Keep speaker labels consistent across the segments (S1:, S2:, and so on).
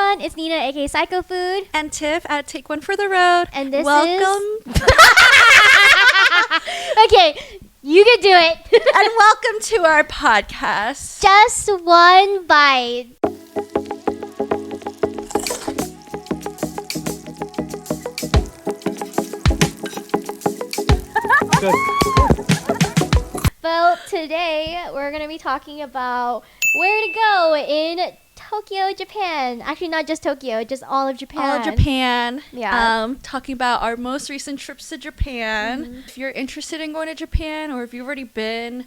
S1: everyone. It's Nina, aka Psycho Food.
S2: And Tiff at Take One for the Road.
S1: And this
S2: welcome.
S1: Okay, you can do it.
S2: And welcome to our podcast.
S1: Just one bite.
S2: Good.
S1: Well, today we're going to be talking about where to go in Tokyo, Japan. Actually, not just Tokyo, just all of Japan.
S2: All of Japan.
S1: Yeah.
S2: Talking about our most recent trips to Japan.
S1: Mm-hmm.
S2: If you're interested in going to Japan or if you've already been,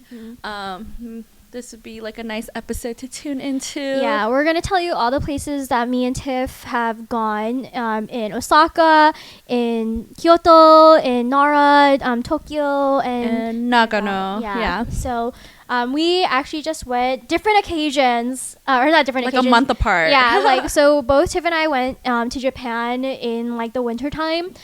S2: this would be like a nice episode to tune into.
S1: Yeah, we're going to tell you all the places that me and Tiff have gone in Osaka, in Kyoto, in Nara, Tokyo, and
S2: Nagano.
S1: Yeah. So we actually just went different occasions, or not different occasions.
S2: Like a month apart.
S1: Yeah, like so both Tiff and I went to Japan in like the winter time.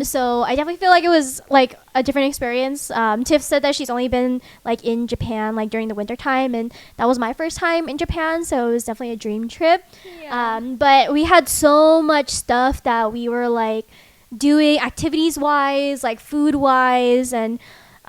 S1: So I definitely feel like it was like a different experience. Tiff said that she's only been like in Japan like during the winter time, and that was my first time in Japan, so it was definitely a dream trip.
S2: Yeah.
S1: But we had so much stuff that we were like doing activities wise, like food wise, and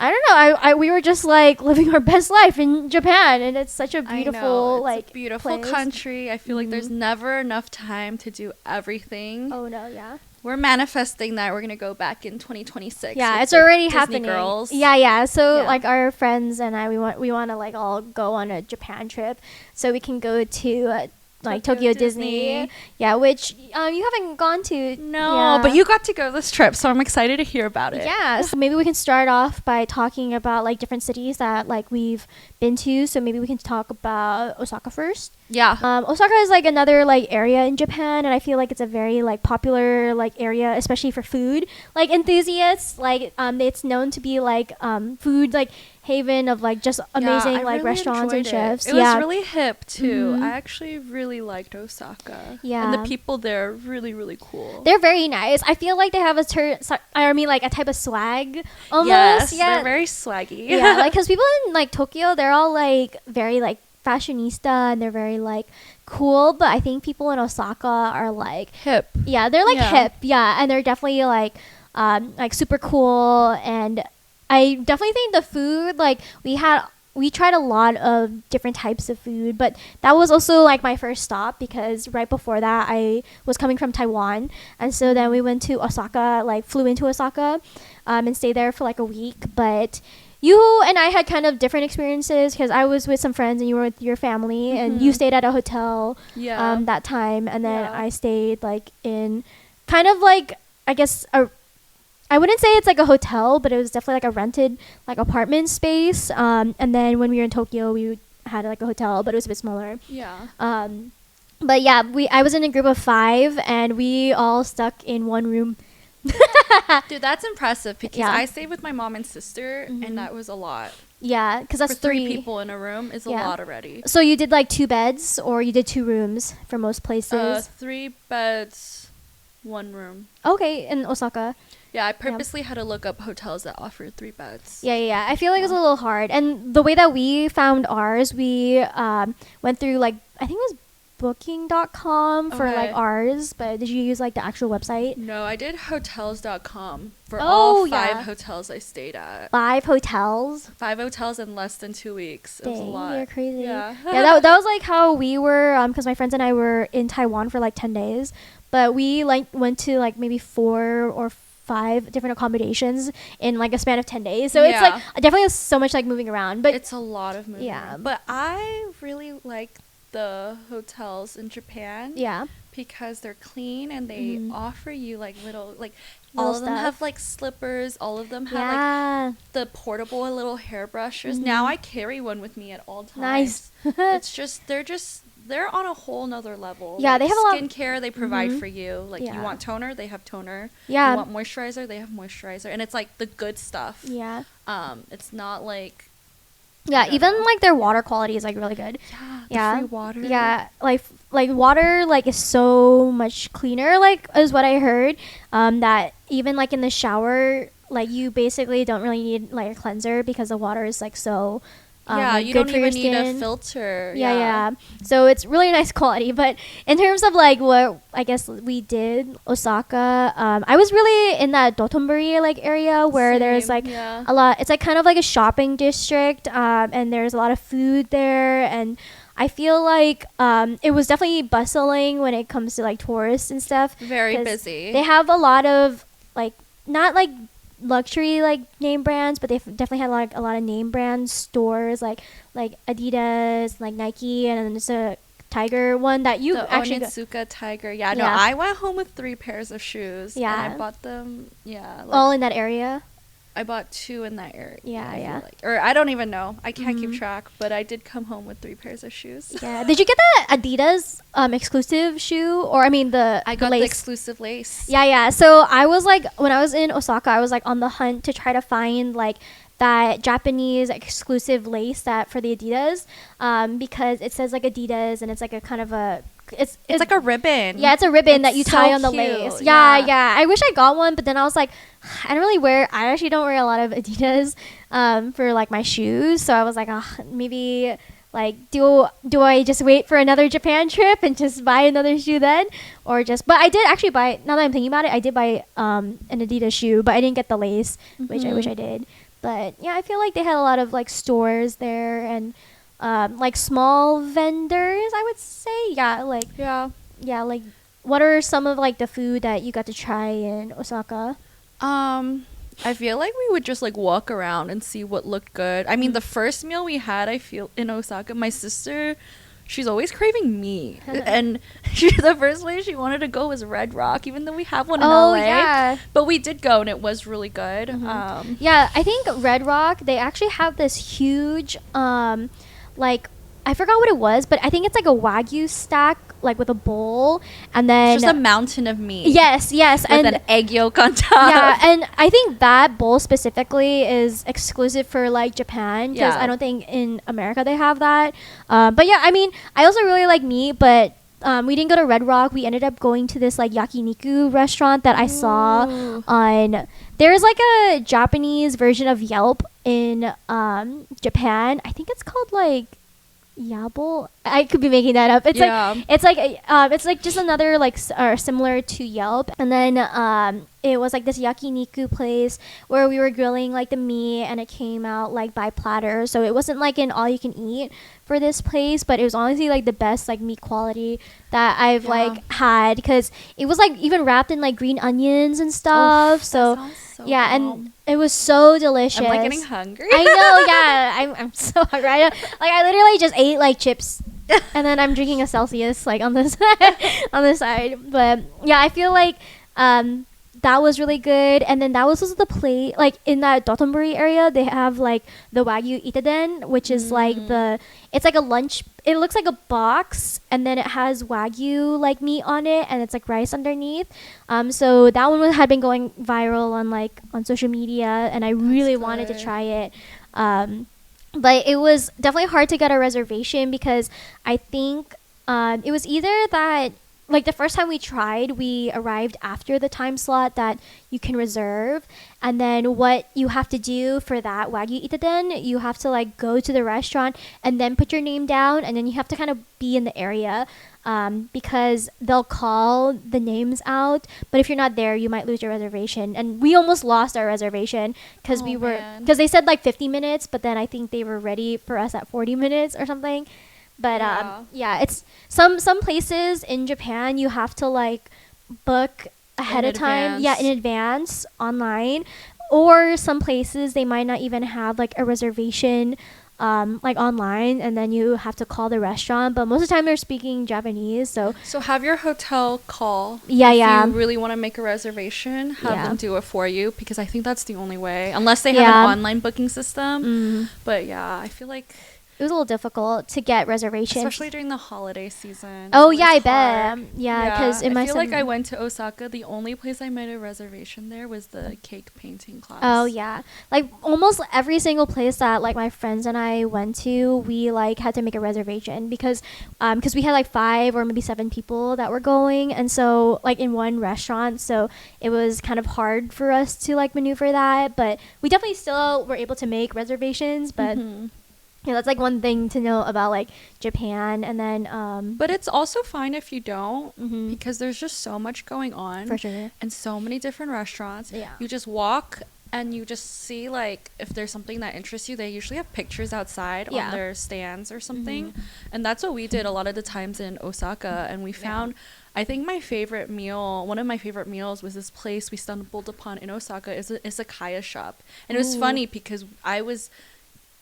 S1: I don't know. We were just like living our best life in Japan, and it's such a beautiful
S2: a beautiful
S1: place.
S2: Country. I feel like there's never enough time to do everything.
S1: Oh no, yeah.
S2: We're manifesting that we're gonna go back in 2026.
S1: Yeah, it's already
S2: Disney
S1: happening.
S2: Girls.
S1: Yeah. So
S2: Yeah.
S1: like our friends and I, we want to like all go on a Japan trip, so we can go to like Tokyo Disney. Yeah, which you haven't gone to.
S2: No,
S1: Yeah.
S2: but you got to go this trip, so I'm excited to hear about it.
S1: Yeah, so maybe we can start off by talking about like different cities that like we've been to. So maybe we can talk about Osaka first.
S2: Yeah.
S1: Osaka is like another like area in Japan, and I feel like it's a very like popular like area, especially for food like enthusiasts. Like it's known to be like food like haven of like just amazing
S2: I
S1: like
S2: really
S1: restaurants and
S2: enjoyed
S1: chefs.
S2: It was really hip too.
S1: Mhm.
S2: I actually really liked Osaka.
S1: Yeah.
S2: And the people there are really, really cool.
S1: They're very nice. I feel like they have a like a type of swag almost.
S2: Yes,
S1: Yeah,
S2: they're very swaggy.
S1: yeah, like because people in like Tokyo, they're all like very like fashionista and they're very like cool, but I think people in Osaka are like
S2: hip.
S1: Yeah, they're like
S2: Yeah.
S1: hip. Yeah, and they're definitely like super cool. And I definitely think the food, like we tried a lot of different types of food, but that was also like my first stop because right before that I was coming from Taiwan, and so then we went to Osaka, like flew into Osaka, and stayed there for like a week. But you and I had kind of different experiences because I was with some friends and you were with your family, and you stayed at a hotel that time, and then I stayed like in kind of like I guess I wouldn't say it's like a hotel, but it was definitely like a rented like apartment space. And then when we were in Tokyo, we had like a hotel, but it was a bit smaller.
S2: Yeah.
S1: But yeah, I was in a group of 5, and we all stuck in one room.
S2: Dude, that's impressive because
S1: Yeah.
S2: I stayed with my mom and sister, and that was a lot.
S1: Yeah, because that's
S2: For 3 people in a room is a lot already.
S1: So you did like 2 beds, or you did 2 rooms for most places?
S2: 3 beds, 1 room.
S1: Okay, in Osaka.
S2: Yeah, I purposely had to look up hotels that offered 3 beds.
S1: Yeah. I feel like it was a little hard. And the way that we found ours, we went through like, I think it was booking.com for like ours, but did you use like the actual website?
S2: No, I did hotels.com for all 5 hotels I stayed at.
S1: 5 hotels?
S2: 5 hotels in less than 2 weeks. It was a
S1: Dang,
S2: lot.
S1: you're crazy.
S2: Yeah.
S1: Yeah, that was like how we were, because my friends and I were in Taiwan for like 10 days, but we like went to like maybe 4 or 5 different accommodations in like a span of 10 days. So it's like definitely so much like moving around, but
S2: it's a lot of moving around. But I really like the hotels in Japan.
S1: Yeah.
S2: Because they're clean and they offer you like little
S1: Little
S2: all of them
S1: stuff.
S2: have like slippers, all of them have like the portable little hairbrushes. Now I carry one with me at all times.
S1: Nice.
S2: It's just they're on a whole nother level.
S1: Yeah,
S2: like
S1: they have a lot of
S2: skincare they provide for you. Like you want toner, they have toner.
S1: Yeah.
S2: You want moisturizer, they have moisturizer. And it's like the good stuff.
S1: Yeah.
S2: It's not like
S1: even like their water quality is like really good.
S2: Yeah. The free water.
S1: Yeah, like water like is so much cleaner, like is what I heard. That even like in the shower, like you basically don't really need like a cleanser because the water is like so like
S2: you
S1: good
S2: don't
S1: for your
S2: even need a
S1: skin.
S2: filter.
S1: Yeah. So it's really nice quality. But in terms of like what I guess we did, Osaka, I was really in that Dotonbori like area where there's like a lot. It's like kind of like a shopping district, and there's a lot of food there, and I feel like it was definitely bustling when it comes to like tourists and stuff.
S2: Very busy.
S1: They have a lot of like not like luxury like name brands, but they definitely had like a lot of name brand stores like Adidas, like Nike, and then there's a Tiger one that you
S2: the
S1: actually
S2: Onitsuka Tiger. No, I went home with 3 pairs of shoes. And I bought them. Like,
S1: all in that area.
S2: I bought 2 in that area.
S1: Yeah.
S2: Or I don't even know. I can't keep track, but I did come home with 3 pairs of shoes.
S1: Yeah. Did you get the Adidas exclusive shoe, or I mean
S2: I got the exclusive lace.
S1: Yeah. So I was like, when I was in Osaka, I was like on the hunt to try to find like that Japanese exclusive lace that for the Adidas, because it says like Adidas, and it's like a kind of a it's
S2: like a ribbon.
S1: Yeah, it's a ribbon that you tie on the lace. Yeah. I wish I got one, but then I was like, I actually don't wear a lot of Adidas for like my shoes, so I was like, maybe like do I just wait for another Japan trip and just buy another shoe then, or just, but I did actually buy, now that I'm thinking about it, I did buy an Adidas shoe, but I didn't get the lace, which I wish I did. But yeah, I feel like they had a lot of like stores there, and like small vendors, I would say. Like what are some of like the food that you got to try in Osaka?
S2: I feel like we would just like walk around and see what looked good. I mean, the first meal we had, I feel, in Osaka, my sister, she's always craving meat. And the first place she wanted to go was Red Rock, even though we have one in LA.
S1: Yeah.
S2: But we did go, and it was really good.
S1: Yeah, I think Red Rock, they actually have this huge, like, I forgot what it was, but I think it's like a Wagyu stack, like with a bowl, and then
S2: it's just a mountain of meat.
S1: Yes,
S2: with an egg yolk on top.
S1: Yeah, and I think that bowl specifically is exclusive for like Japan, because I don't think in America they have that. But yeah, I mean, I also really like meat, but we didn't go to Red Rock. We ended up going to this like yakiniku restaurant that I saw on. There's like a Japanese version of Yelp in Japan. I think it's called like Yabble. I could be making that up. It's like just another like similar to Yelp. And then it was like this yakiniku place where we were grilling like the meat, and it came out like by platter. So it wasn't like an all you can eat for this place, but it was honestly like the best like meat quality that I've like had, because it was like even wrapped in like green onions and stuff. And it was so delicious.
S2: I'm like getting hungry.
S1: I know, yeah. I'm so hungry. I literally just ate like chips, and then I'm drinking a Celsius like on the side. But yeah, I feel like that was really good. And then that was also the place, like in that Dotonbori area, they have like the Wagyu Itaden, which is like it's like a lunch. It looks like a box, and then it has Wagyu like meat on it, and it's like rice underneath. So that one had been going viral on social media, and I really wanted to try it. But it was definitely hard to get a reservation, because I think it was either that, like the first time we tried, we arrived after the time slot that you can reserve. And then what you have to do for that Wagyu Itaden, you have to like go to the restaurant and then put your name down, and then you have to kind of be in the area, because they'll call the names out. But if you're not there, you might lose your reservation. And we almost lost our reservation because because they said like 50 minutes, but then I think they were ready for us at 40 minutes or something. But it's some places in Japan you have to like book ahead of time. Yeah, in advance online. Or some places they might not even have like a reservation like online, and then you have to call the restaurant. But most of the time they're speaking Japanese, so
S2: have your hotel call. If you really want to make a reservation, have them do it for you, because I think that's the only way, unless they have an online booking system. But yeah, I feel like
S1: it was a little difficult to get reservations,
S2: especially during the holiday season.
S1: Oh yeah, I bet. Yeah, because
S2: I feel like I went to Osaka. The only place I made a reservation there was the cake painting class.
S1: Oh yeah, like almost every single place that like my friends and I went to, we like had to make a reservation, because we had like 5 or maybe 7 people that were going, and so like in one restaurant, so it was kind of hard for us to like maneuver that. But we definitely still were able to make reservations, but. Yeah, that's like one thing to know about like Japan. And then
S2: But it's also fine if you don't,
S1: mhm.
S2: because there's just so much going on
S1: For sure.
S2: and so many different restaurants.
S1: Yeah.
S2: You just walk and you just see, like, if there's something that interests you, they usually have pictures outside
S1: Yeah.
S2: on their stands or something.
S1: Mhm.
S2: And that's what we did a lot of the times in Osaka. And we found, I think my favorite meal, one of my favorite meals was this place we stumbled upon in Osaka, is a izakaya shop. And it was
S1: Ooh.
S2: funny because I was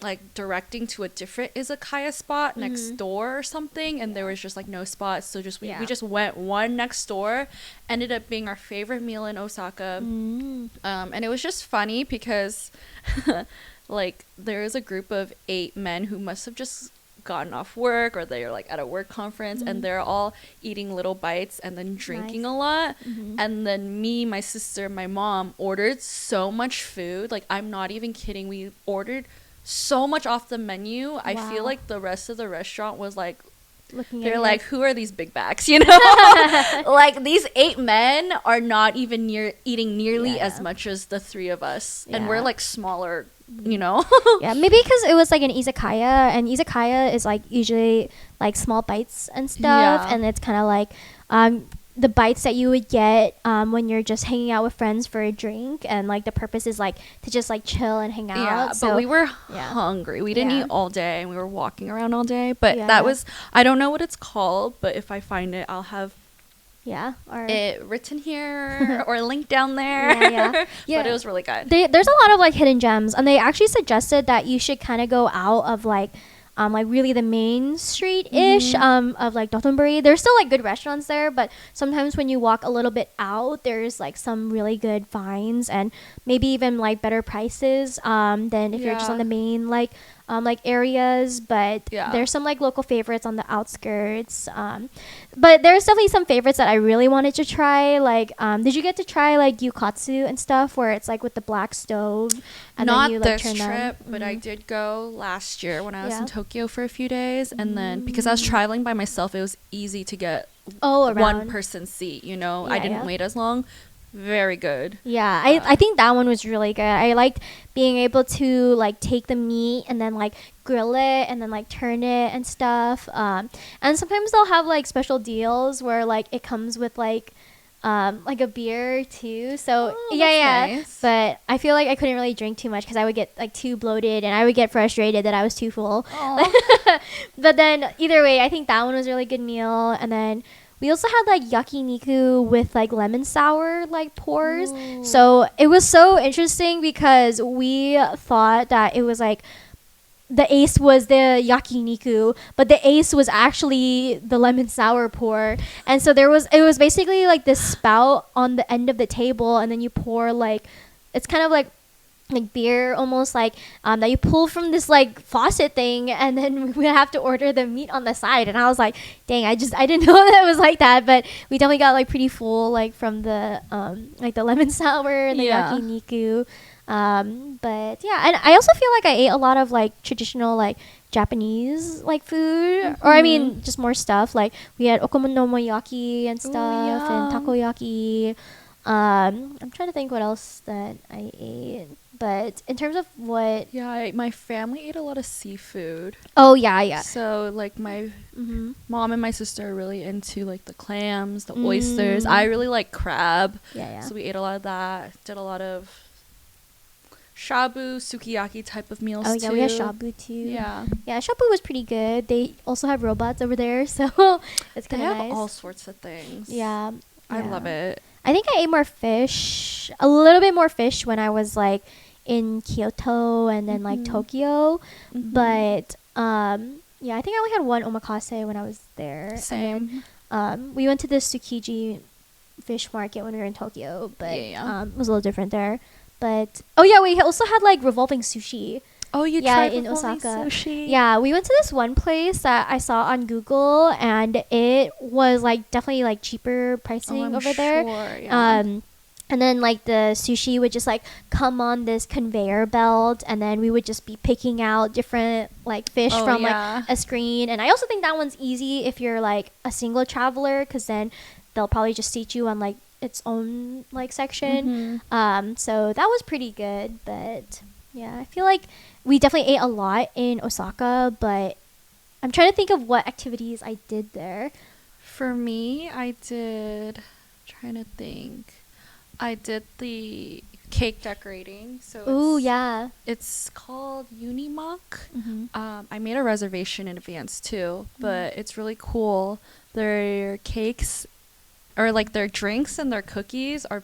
S2: like directing to a different izakaya spot next
S1: Mhm.
S2: door or something, and there was just like no spots, so just we
S1: Yeah.
S2: just went one next door. Ended up being our favorite meal in Osaka.
S1: Mm.
S2: And it was just funny because like there is a group of 8 men who must have just gotten off work, or they're like at a work conference,
S1: Mhm.
S2: and they're all eating little bites and then drinking
S1: Nice.
S2: a lot.
S1: Mhm.
S2: And then me, my sister, my mom ordered so much food, like I'm not even kidding, we ordered so much off the menu. I feel
S1: Wow.
S2: like the rest of the restaurant was like,
S1: Looking at
S2: they're
S1: you
S2: like,
S1: guys.
S2: who are these big bags, you know? Like these 8 men are not even eating nearly
S1: Yeah.
S2: as much as the 3 of us, and we're
S1: Yeah.
S2: like smaller, you know.
S1: Yeah, maybe because it was like an izakaya, and izakaya is like usually like small bites and stuff,
S2: Yeah.
S1: and it's kind of like the bites that you would get when you're just hanging out with friends for a drink, and like the purpose is like to just like chill and hang out.
S2: Yeah,
S1: So
S2: but we were
S1: yeah.
S2: hungry. We didn't
S1: Yeah.
S2: eat all day, and we were walking around all day. But
S1: Yeah.
S2: that was, I don't know what it's called, but if I find it, I'll have
S1: yeah, or
S2: it written here or linked down there.
S1: Yeah.
S2: But it was really good.
S1: there's a lot of like hidden gems, and they actually suggested that you should kind of go out of like really the main street ish of like Dotonbori. There's still like good restaurants there, but sometimes when you walk a little bit out, there's like some really good finds and maybe even like better prices than if you're just on
S2: Yeah.
S1: the main like areas. But
S2: Yeah.
S1: there's some like local favorites on the outskirts. But there's definitely some favorites that I really wanted to try. Like, did you get to try like yukatsu and stuff, where it's like with the black stove and
S2: Not
S1: then you like
S2: this
S1: turn
S2: trip,
S1: them?
S2: but I did go last year when I was in
S1: Yeah.
S2: Tokyo for a few days, and then because I was traveling by myself, it was easy to get
S1: Oh, around.
S2: one person seat. You know, I
S1: Yeah,
S2: didn't
S1: yeah.
S2: wait as long. Very good.
S1: Yeah, I think that one was really good. I liked being able to like take the meat and then like grill it and then like turn it and stuff. And sometimes they'll have like special deals where like it comes with like a beer too. So
S2: Oh,
S1: yeah.
S2: that's nice.
S1: But I feel like I couldn't really drink too much because I would get like too bloated and I would get frustrated that I was too full.
S2: Aw.
S1: But then either way, I think that one was a really good meal. And then we also had like yakiniku with like lemon sour like pours.
S2: Ooh.
S1: So it was so interesting because we thought that it was like the ace was the yakiniku, but the ace was actually the lemon sour pour. And so it was basically like this spout on the end of the table, and then you pour like, it's kind of like beer almost, like that you pull from this like faucet thing, and then we have to order the meat on the side. And I was like, dang, I didn't know that it was like that. But we definitely got like pretty full like from the like the lemon sour and the
S2: Yeah.
S1: yakiniku. But yeah, and I also feel like I ate a lot of like traditional like Japanese like food, or I mean just more stuff. Like we had okonomiyaki and stuff, and
S2: yum.
S1: takoyaki. I'm trying to think what else that I ate. But in terms of what,
S2: Yeah, my family ate a lot of seafood.
S1: oh yeah.
S2: So like my
S1: Mm-hmm.
S2: mom and my sister are really into like the clams, the oysters. I really like crab.
S1: Yeah.
S2: So we ate a lot of that. Did a lot of shabu, sukiyaki type of meals
S1: Oh yeah,
S2: too.
S1: we had shabu too.
S2: Yeah.
S1: Yeah, shabu was pretty good. They also have robots over there, so it's
S2: They
S1: kind of
S2: have
S1: nice.
S2: all sorts of things.
S1: Yeah,
S2: I
S1: yeah.
S2: love it.
S1: I think I ate more fish, a little bit more fish when I was like in Kyoto and then like
S2: Mhm.
S1: Tokyo.
S2: Mhm.
S1: But yeah, I think I only had one omakase when I was there. And
S2: Same.
S1: then, we went to the Tsukiji fish market when we were in Tokyo, but
S2: Yeah.
S1: it was a little different there. But oh yeah, we also had like revolving sushi.
S2: Oh, you
S1: Yeah,
S2: tried
S1: in
S2: revolving
S1: Osaka.
S2: sushi?
S1: Yeah, we went to this one place that I saw on Google, and it was like definitely like cheaper pricing
S2: I'm
S1: over there.
S2: sure, yeah.
S1: And then like the sushi would just like come on this conveyor belt, and then we would just be picking out different like fish
S2: Oh,
S1: from
S2: yeah.
S1: like a screen. And I also think that one's easy if you're like a single traveler, because then they'll probably just seat you on like its own like section.
S2: Mhm.
S1: So that was pretty good, but Yeah, I feel like we definitely ate a lot in Osaka, but I'm trying to think of what activities I did there.
S2: For me, trying to think. I did the cake decorating. So
S1: Ooh, yeah.
S2: it's called Unimog.
S1: Mm-hmm.
S2: I made a reservation in advance too, but it's really cool. Their cakes, or like their drinks and their cookies are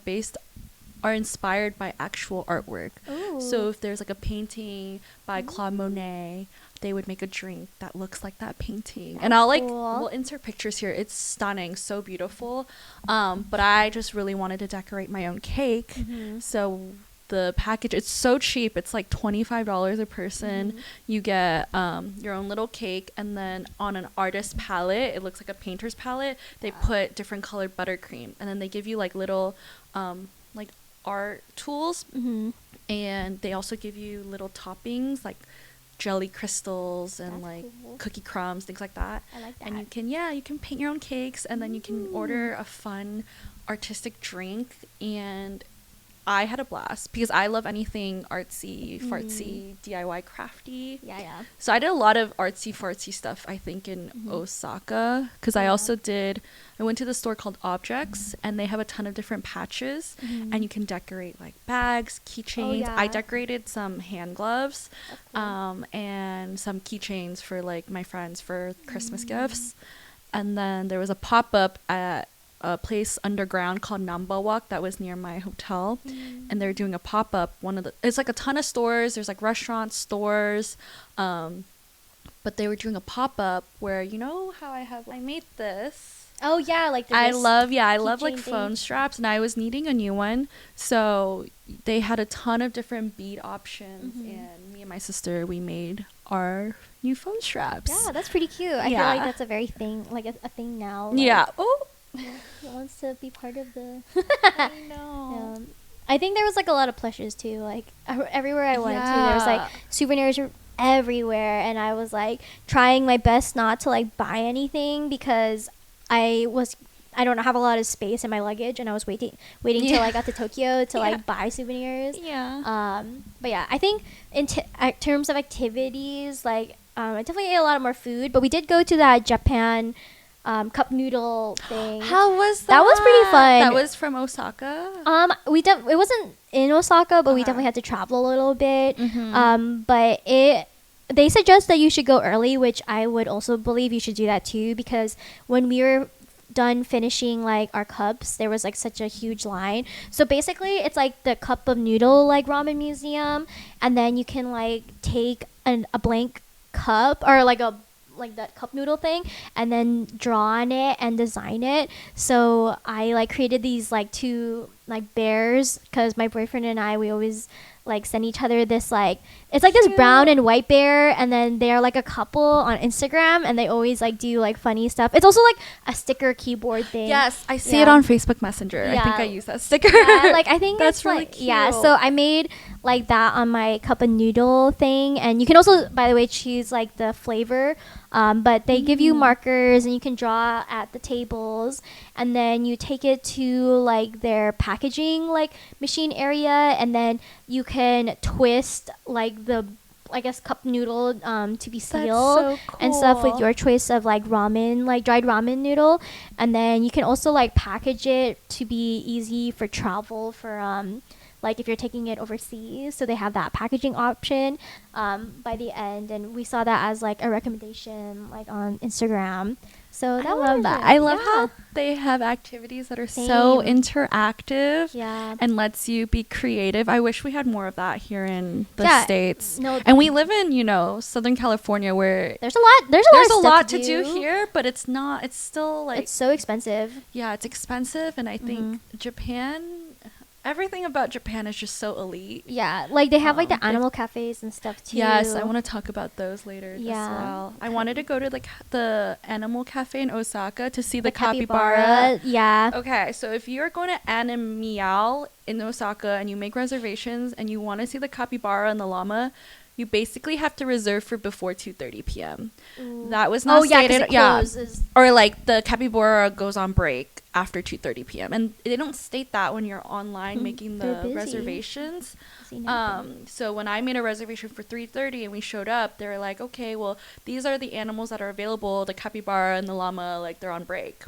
S2: inspired by actual artwork.
S1: Ooh.
S2: So if there's like a painting by Claude Monet, they would make a drink that looks like that painting. And I'll we'll insert pictures here. It's stunning, so beautiful. But I just really wanted to decorate my own cake. So the package, it's so cheap. It's like $25 a person. You get your own little cake, and then on an artist palette, it looks like a painter's palette, they put different colored buttercream, and then they give you like little like art tools, and they also give you little toppings like jelly crystals and cookie crumbs, things like that.
S1: I like that.
S2: And you can paint your own cakes, and then you can order a fun artistic drink. And I had a blast because I love anything artsy, fartsy, DIY, crafty.
S1: Yeah.
S2: So I did a lot of artsy, fartsy stuff, I think, in Osaka. Because I went to the store called Objects, and they have a ton of different patches. And you can decorate like bags, keychains. I decorated some hand gloves and some keychains for like my friends for Christmas gifts. And then there was a pop-up at a place underground called Namba Walk that was near my hotel, and they're doing a pop-up. It's like a ton of stores, there's like restaurants, stores, but they were doing a pop-up where, you know how I made this.
S1: Oh yeah, like
S2: I love like
S1: thing.
S2: phone straps, and I was needing a new one, so they had a ton of different bead options, and me and my sister, we made our new phone straps.
S1: Yeah, that's pretty cute. I feel like that's a very thing, like a thing now. Like,
S2: yeah. Oh,
S1: he wants to be part of the
S2: I know.
S1: I think there was like a lot of plushes too, like everywhere I went to there was like souvenirs everywhere, and I was like trying my best not to like buy anything because I don't have a lot of space in my luggage, and I was waiting till I got to Tokyo to like buy souvenirs. But yeah, I think in terms of activities, like I definitely ate a lot more food, but we did go to that Japan cup noodle thing.
S2: How was that?
S1: That was pretty fun.
S2: That was from Osaka?
S1: It wasn't in Osaka, but we definitely had to travel a little bit. But they suggest that you should go early, which I would also believe you should do that too, because when we were done finishing like our cups, there was like such a huge line. So basically it's like the cup of noodle like ramen museum, and then you can like take a blank cup or like that cup noodle thing and then draw on it and design it. So I like created these like two like bears, because my boyfriend and I, we always like send each other this like, it's like this brown and white bear, and then they are like a couple on Instagram, and they always like do like funny stuff. It's also like a sticker keyboard thing.
S2: Yes, I see it on Facebook Messenger. I think I use that sticker.
S1: Like I think
S2: that's
S1: it's
S2: really
S1: like,
S2: cute.
S1: yeah, so I made like that on my cup of noodle thing, and you can also, by the way, choose like the flavor, but they give you markers and you can draw at the tables, and then you take it to like their packaging like machine area, and then you can twist like the, I guess, cup noodle to be sealed and stuff with your choice of like ramen, like dried ramen noodle. And then you can also like package it to be easy for travel for like if you're taking it overseas. So they have that packaging option by the end, and we saw that as like a recommendation like on Instagram. So
S2: I love that. I love how they have activities that are so interactive and lets you be creative. I wish we had more of that here in the States. And we live in, Southern California, where
S1: there's a lot
S2: to do here, but it's still like,
S1: it's so expensive.
S2: Yeah, it's expensive, and I think everything about Japan is just so elite.
S1: Yeah, like they have like the animal cafes and stuff too.
S2: Yes, I want to talk about those later as well. I wanted to go to like the animal cafe in Osaka to see the capybara.
S1: Yeah.
S2: Okay, so if you're going to Animeal in Osaka and you make reservations and you want to see the capybara and the llama, you basically have to reserve for before 2:30 p.m.
S1: Ooh.
S2: That was not stated.
S1: Yeah,
S2: or like the capybara goes on break after 2:30 p.m. and they don't state that when you're online making the reservations. So when I made a reservation for 3:30 and we showed up, they were like, okay, well, these are the animals that are available. The capybara and the llama, like, they're on break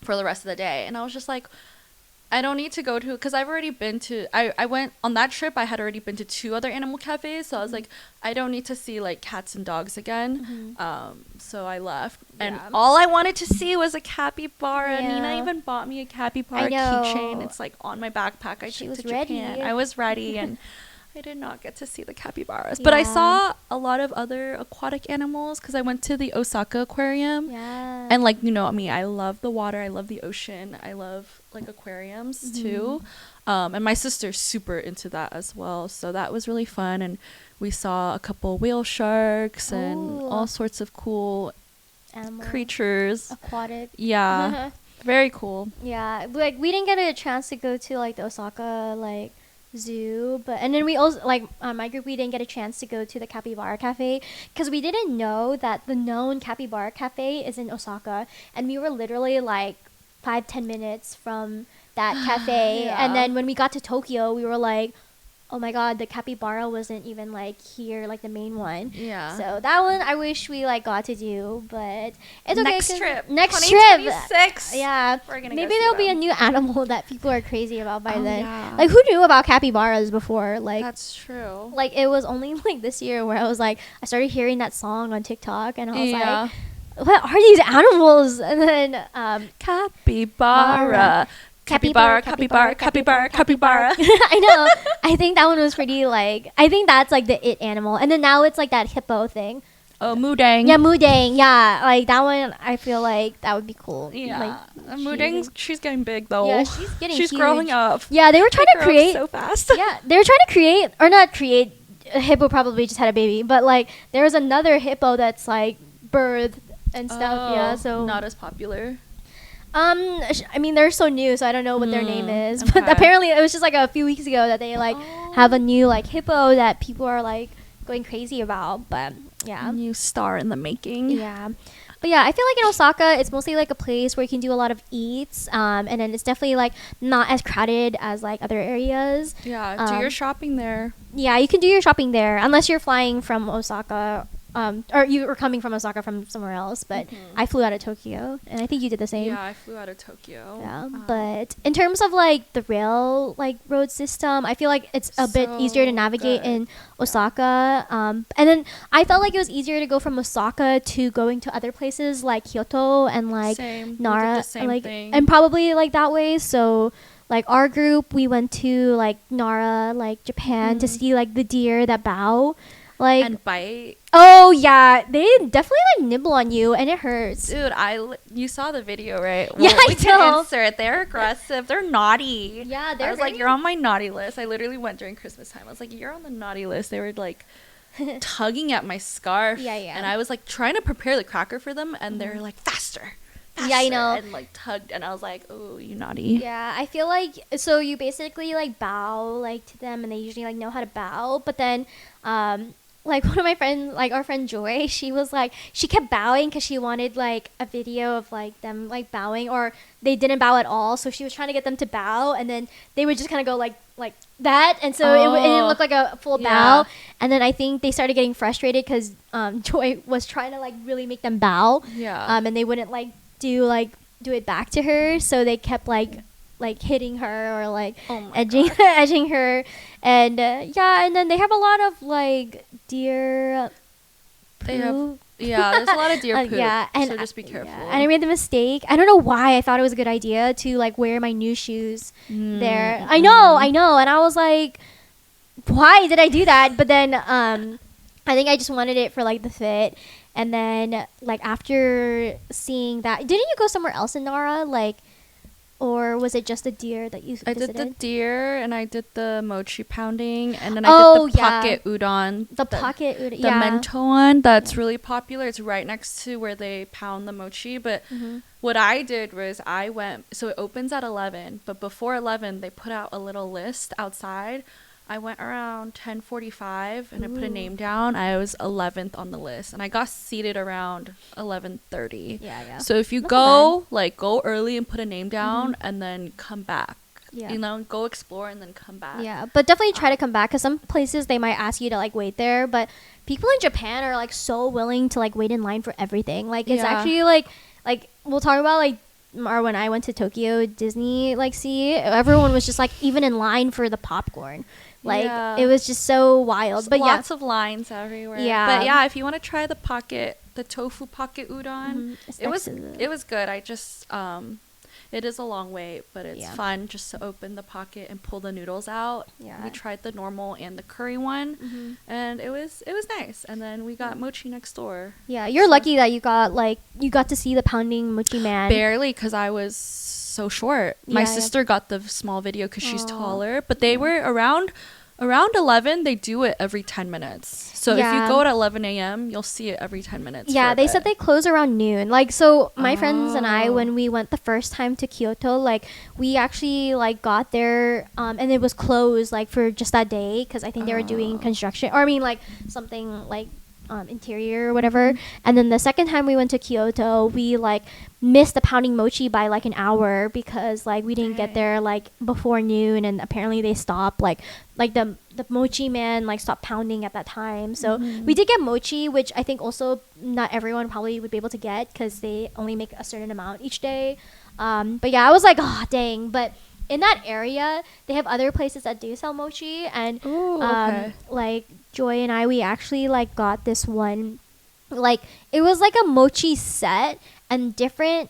S2: for the rest of the day. And I was just like, I don't need to go to, because I've already been to, I went on that trip, I had already been to 2 other animal cafes, so I was like, I don't need to see like cats and dogs again. So I left, and all I wanted to see was a capybara. Nina even bought me a capybara keychain. It's like on my backpack. I took to Japan. I was ready, and I did not get to see the capybaras, but I saw a lot of other aquatic animals because I went to the Osaka aquarium. And like, you know me, I love the water, I love the ocean, I love like aquariums too. And my sister's super into that as well, so that was really fun. And we saw a couple whale sharks and all sorts of cool creatures, aquatic. Very cool.
S1: Like we didn't get a chance to go to like the Osaka like zoo, but and then we also like my group, we didn't get a chance to go to the capybara cafe because we didn't know that the known capybara cafe is in Osaka, and we were literally like 5-10 minutes from that cafe. And then when we got to Tokyo, we were like, oh my god, the capybara wasn't even like here, like the main one. So that one I wish we like got to do, but it's okay. Next trip. We're gonna maybe there'll be a new animal that people are crazy about by then. Like who knew about capybaras before? Like
S2: that's true.
S1: Like it was only like this year where I was like, I started hearing that song on TikTok, and I was like, what are these animals? And then
S2: capybara. Capybara.
S1: I know. I think that one was pretty like, I think that's like the it animal. And then now it's like that hippo thing.
S2: Oh, Mudang.
S1: Yeah, Mudang. Yeah, like that one, I feel like that would be cool.
S2: Yeah. Like, Mudang, she's getting big though.
S1: Yeah, she's getting
S2: She's
S1: huge.
S2: growing up.
S1: Yeah, they were trying to create.
S2: So fast.
S1: Yeah, they were trying to create, or not create, a hippo probably just had a baby, but like there was another hippo that's like birthed and stuff. Yeah, so.
S2: Not as popular.
S1: I mean, they're so new, so I don't know what their name is. But apparently, it was just like a few weeks ago that they like have a new like hippo that people are like going crazy about. But yeah,
S2: new star in the making.
S1: Yeah, but yeah, I feel like in Osaka, it's mostly like a place where you can do a lot of eats. And then it's definitely like not as crowded as like other areas.
S2: Yeah, do your shopping there.
S1: Yeah, you can do your shopping there unless you're flying from Osaka. Or you were coming from Osaka from somewhere else, but I flew out of Tokyo, and I think you did the same.
S2: Yeah, I flew out of Tokyo.
S1: Yeah, but in terms of like the rail like road system, I feel like it's a bit easier to navigate in Osaka. And then I felt like it was easier to go from Osaka to going to other places like Kyoto and like Nara, like thing. And probably like that way. So like our group, we went to like Nara, like Japan, to see like the deer that bow. Like
S2: and bite.
S1: Oh yeah, they definitely like nibble on you, and it hurts.
S2: Dude, you saw the video, right?
S1: Well, yeah, I know.
S2: Insert. They're aggressive. They're naughty.
S1: Yeah,
S2: I was like, you're on my naughty list. I literally went during Christmas time. I was like, you're on the naughty list. They were like tugging at my scarf.
S1: Yeah.
S2: And I was like trying to prepare the cracker for them, and they're like faster.
S1: Yeah, I know.
S2: And like tugged, and I was like, oh, you naughty.
S1: Yeah, I feel like so you basically like bow like to them, and they usually like know how to bow, but then like one of my friends, like our friend Joy, she was like, she kept bowing because she wanted like a video of like them like bowing, or they didn't bow at all. So she was trying to get them to bow, and then they would just kind of go like that, and so it didn't look like a full bow. And then I think they started getting frustrated because Joy was trying to like really make them bow. And they wouldn't like do it back to her, so they kept like hitting her or like edging her, and and then they have a lot of like deer poop.
S2: There's a lot of deer poop.
S1: And
S2: so just be careful.
S1: And I made the mistake. I don't know why I thought it was a good idea to like wear my new shoes there. I know, and I was like, why did I do that? But then I think I just wanted it for like the fit. And then like after seeing that, didn't you go somewhere else in Nara, like? Or was it just the deer that you visited?
S2: I did the deer, and I did the mochi pounding, and then I did the pocket udon.
S1: The pocket udon,
S2: the mento one, that's really popular. It's right next to where they pound the mochi. But what I did was I went, so it opens at 11, but before 11, they put out a little list outside I went around 10:45 and I put a name down. I was 11th on the list and I got seated around 11:30.
S1: Yeah.
S2: So if you
S1: Not
S2: go go early and put a name down and then come back.
S1: Yeah.
S2: You know, go explore and then come back.
S1: Yeah, but definitely try to come back because some places they might ask you to like wait there, but people in Japan are like so willing to like wait in line for everything. Like it's actually like we'll talk about like or when I went to Tokyo Disney like Sea, everyone was just like even in line for the popcorn. Like it was just so wild. But
S2: lots of lines everywhere.
S1: Yeah.
S2: But yeah, if you want to try the tofu pocket udon, it was good. I just it is a long wait, but it's fun just to open the pocket and pull the noodles out. Yeah. We tried the normal and the curry one, and it was nice. And then we got mochi next door.
S1: Yeah, you're lucky that you got to see the pounding mochi man.
S2: Barely, because I was so short. My sister got the small video because she's taller, but they were around 11. They do it every 10 minutes. So if you go at 11 a.m., you'll see it every 10 minutes.
S1: Yeah, they said they close around noon. Like, so my friends and I, when we went the first time to Kyoto, like, we actually, like, got there, and it was closed, like, for just that day, because I think they were doing construction, or I mean, like, something, like, interior or whatever. And then the second time we went to Kyoto, we like missed the pounding mochi by like an hour because like we didn't get there like before noon, and apparently they stopped like the mochi man like stopped pounding at that time. So we did get mochi, which I think also not everyone probably would be able to get because they only make a certain amount each day. But yeah, I was like, oh dang. But in that area, they have other places that do sell mochi, and like Joy and I, we actually like got this one, like it was like a mochi set and different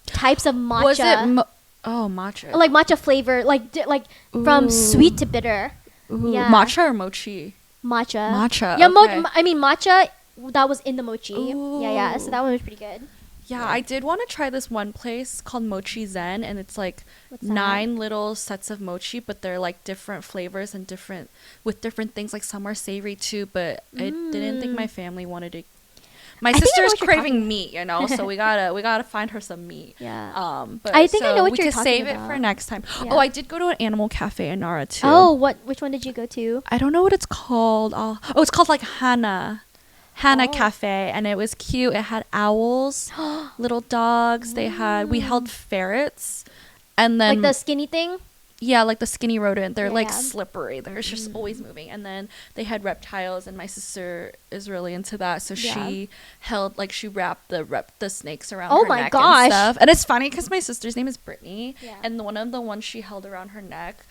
S1: types of matcha.
S2: Was it matcha?
S1: Like matcha flavor, like from sweet to bitter.
S2: Ooh. Yeah. Matcha or mochi?
S1: Matcha. Yeah,
S2: okay.
S1: I mean matcha that was in the mochi.
S2: Ooh.
S1: Yeah. So that one was pretty good.
S2: Yeah, I did want to try this one place called Mochi Zen, and it's like 9 little sets of mochi, but they're like different flavors and with different things. Like some are savory too, but I didn't think my family wanted to. My sister's craving meat, you know, so we gotta find her some meat.
S1: Yeah.
S2: But
S1: I think I know what you're talking about.
S2: We could save it for next time. Yeah. Oh, I did go to an animal cafe in Nara too.
S1: Oh, which one did you go to?
S2: I don't know what it's called. It's called like Hana Cafe, and it was cute. It had owls, little dogs. We held ferrets, and then
S1: like the skinny thing.
S2: Yeah, like the skinny rodent. They're like slippery. They're just always moving. And then they had reptiles, and my sister is really into that. So she wrapped the snakes around her neck and stuff. And it's funny because my sister's name is Brittany, and one of the ones she held around her neck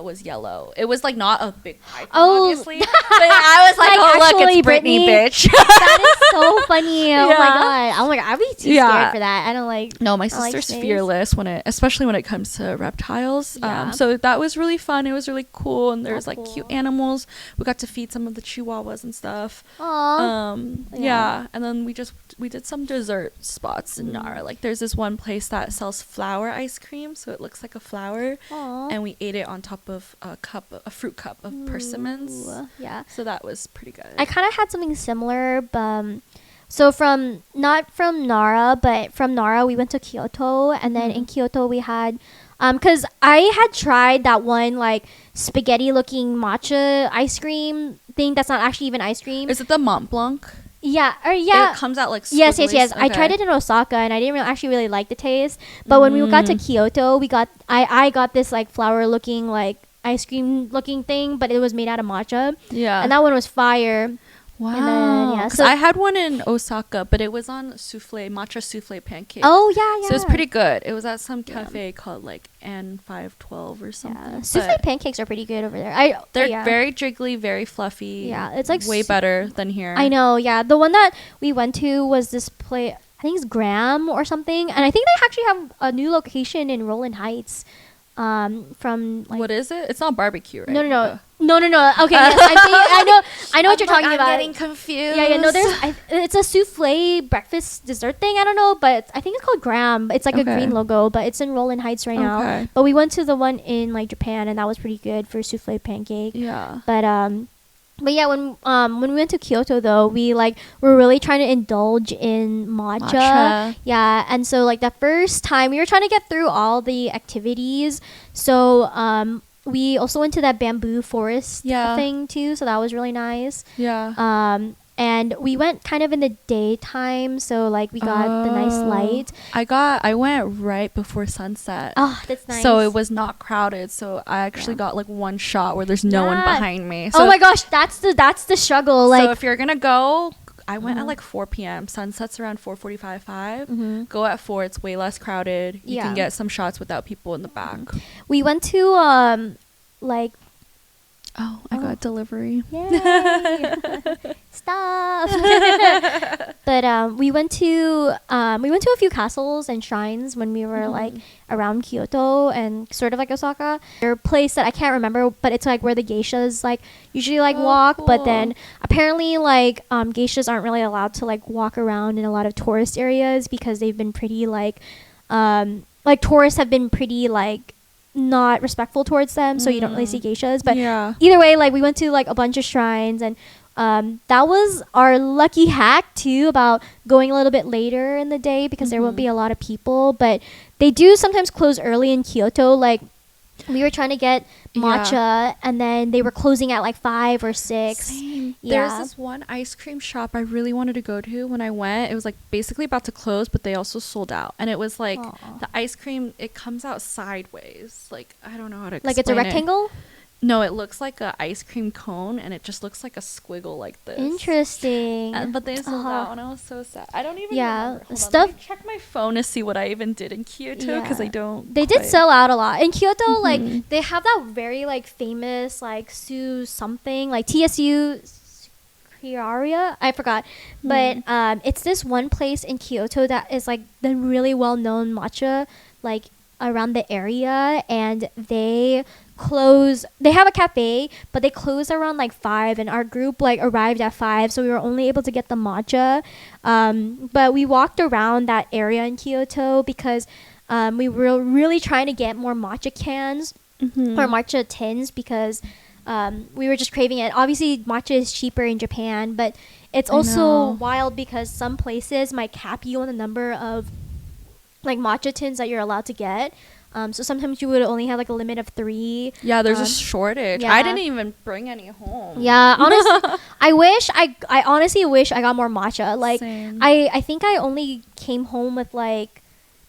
S2: was yellow. It was like not a big python, obviously. But I was like, oh look, it's Brittany, bitch.
S1: That is so funny. Oh my god, I'd be too scared for that. I don't like.
S2: No, my sister's fearless especially when it comes to reptiles. So that was really fun. It was really cool, and there's like cute animals. We got to feed some of the chihuahuas and stuff.
S1: Aww.
S2: And then we did some dessert spots in Nara. Like there's this one place that sells flower ice cream, so it looks like a flower.
S1: Aww.
S2: And we ate it on top of a fruit cup of persimmons.
S1: Yeah.
S2: So that was pretty good.
S1: I kind of had something similar, but so not from Nara, but from Nara we went to Kyoto, and then in Kyoto we had because I had tried that one like spaghetti looking matcha ice cream thing that's not actually even ice cream.
S2: Is it the Mont Blanc?
S1: Yeah,
S2: It comes out like
S1: yes.
S2: Okay.
S1: I tried it in Osaka, and I didn't actually really like the taste. But when we got to Kyoto, I got this like flower looking like ice cream looking thing, but it was made out of matcha. Yeah, and that one was fire.
S2: Wow. And then, so I had one in Osaka, but it was on matcha souffle pancake.
S1: Oh yeah.
S2: So it was pretty good. It was at some cafe called like N512 or something. Yeah.
S1: Souffle pancakes are pretty good over there.
S2: They're very jiggly, very fluffy.
S1: Yeah, it's like
S2: way better than here.
S1: I know. Yeah, the one that we went to was this place. I think it's Graham or something, and I think they actually have a new location in Roland Heights. From like,
S2: what is it? It's not barbecue, right?
S1: No. Okay, yes, I know what you're talking about.
S2: I'm getting confused.
S1: Yeah. No, it's a souffle breakfast dessert thing. I don't know, but I think it's called Graham. It's like a green logo, but it's in Roland Heights right now. But we went to the one in like Japan, and that was pretty good for souffle pancake.
S2: Yeah.
S1: But yeah, when we went to Kyoto though, we were really trying to indulge in matcha. Yeah, and so like the first time we were trying to get through all the activities. So we also went to that bamboo forest
S2: Yeah.
S1: thing too, so that was really nice.
S2: Yeah.
S1: And we went kind of in the daytime, so like we got the nice light.
S2: I went right before sunset.
S1: Oh, that's nice.
S2: So it was not crowded. So I actually got like one shot where there's no one behind me. So
S1: oh my gosh, that's the struggle.
S2: so
S1: Like
S2: if you're gonna go, I went at like 4 p.m. Sunset's around 4:45, 5. Go at 4. It's way less crowded. You can get some shots without people in the back.
S1: we went to like
S2: Oh, I got delivery.
S1: yay. Stop. But we went to a few castles and shrines when we were like around Kyoto and sort of like Osaka. There's a place that I can't remember, but it's like where the geishas like usually like walk.
S2: Cool.
S1: But then apparently like geishas aren't really allowed to like walk around in a lot of tourist areas because they've been pretty like tourists have been pretty like not respectful towards them, so you don't really see geishas. But either way, like we went to like a bunch of shrines, and that was our lucky hack too about going a little bit later in the day because there won't be a lot of people. But they do sometimes close early in Kyoto. Like we were trying to get matcha, and then they were closing at like 5 or 6.
S2: Same.
S1: Yeah.
S2: There's this one ice cream shop I really wanted to go to when I went. It was like basically about to close, but they also sold out. And it was like the ice cream, it comes out sideways. Like, I don't know how to explain
S1: Like it's a rectangle?
S2: No, it looks like a ice cream cone, and it just looks like a squiggle like this.
S1: Interesting.
S2: But they sold out, and I was so sad. I don't even remember. Hold
S1: stuff.
S2: on, let me check my phone to see what I even did in Kyoto because I don't.
S1: They did sell out a lot in Kyoto. Like they have that very like famous like Su something like TSU Kriaria. I forgot, but it's this one place in Kyoto that is like the really well known matcha like around the area, and they have a cafe, but they close around like 5, and our group like arrived at 5, so we were only able to get the matcha. But we walked around that area in Kyoto because we were really trying to get more matcha cans or matcha tins because we were just craving it. Obviously matcha is cheaper in Japan, but it's also wild because some places might cap you on the number of like matcha tins that you're allowed to get. So sometimes you would only have like a limit of 3.
S2: Yeah, there's a shortage. I didn't even bring any home.
S1: Yeah, honestly, I honestly wish I got more matcha. Like,
S2: Same.
S1: I think I only came home with like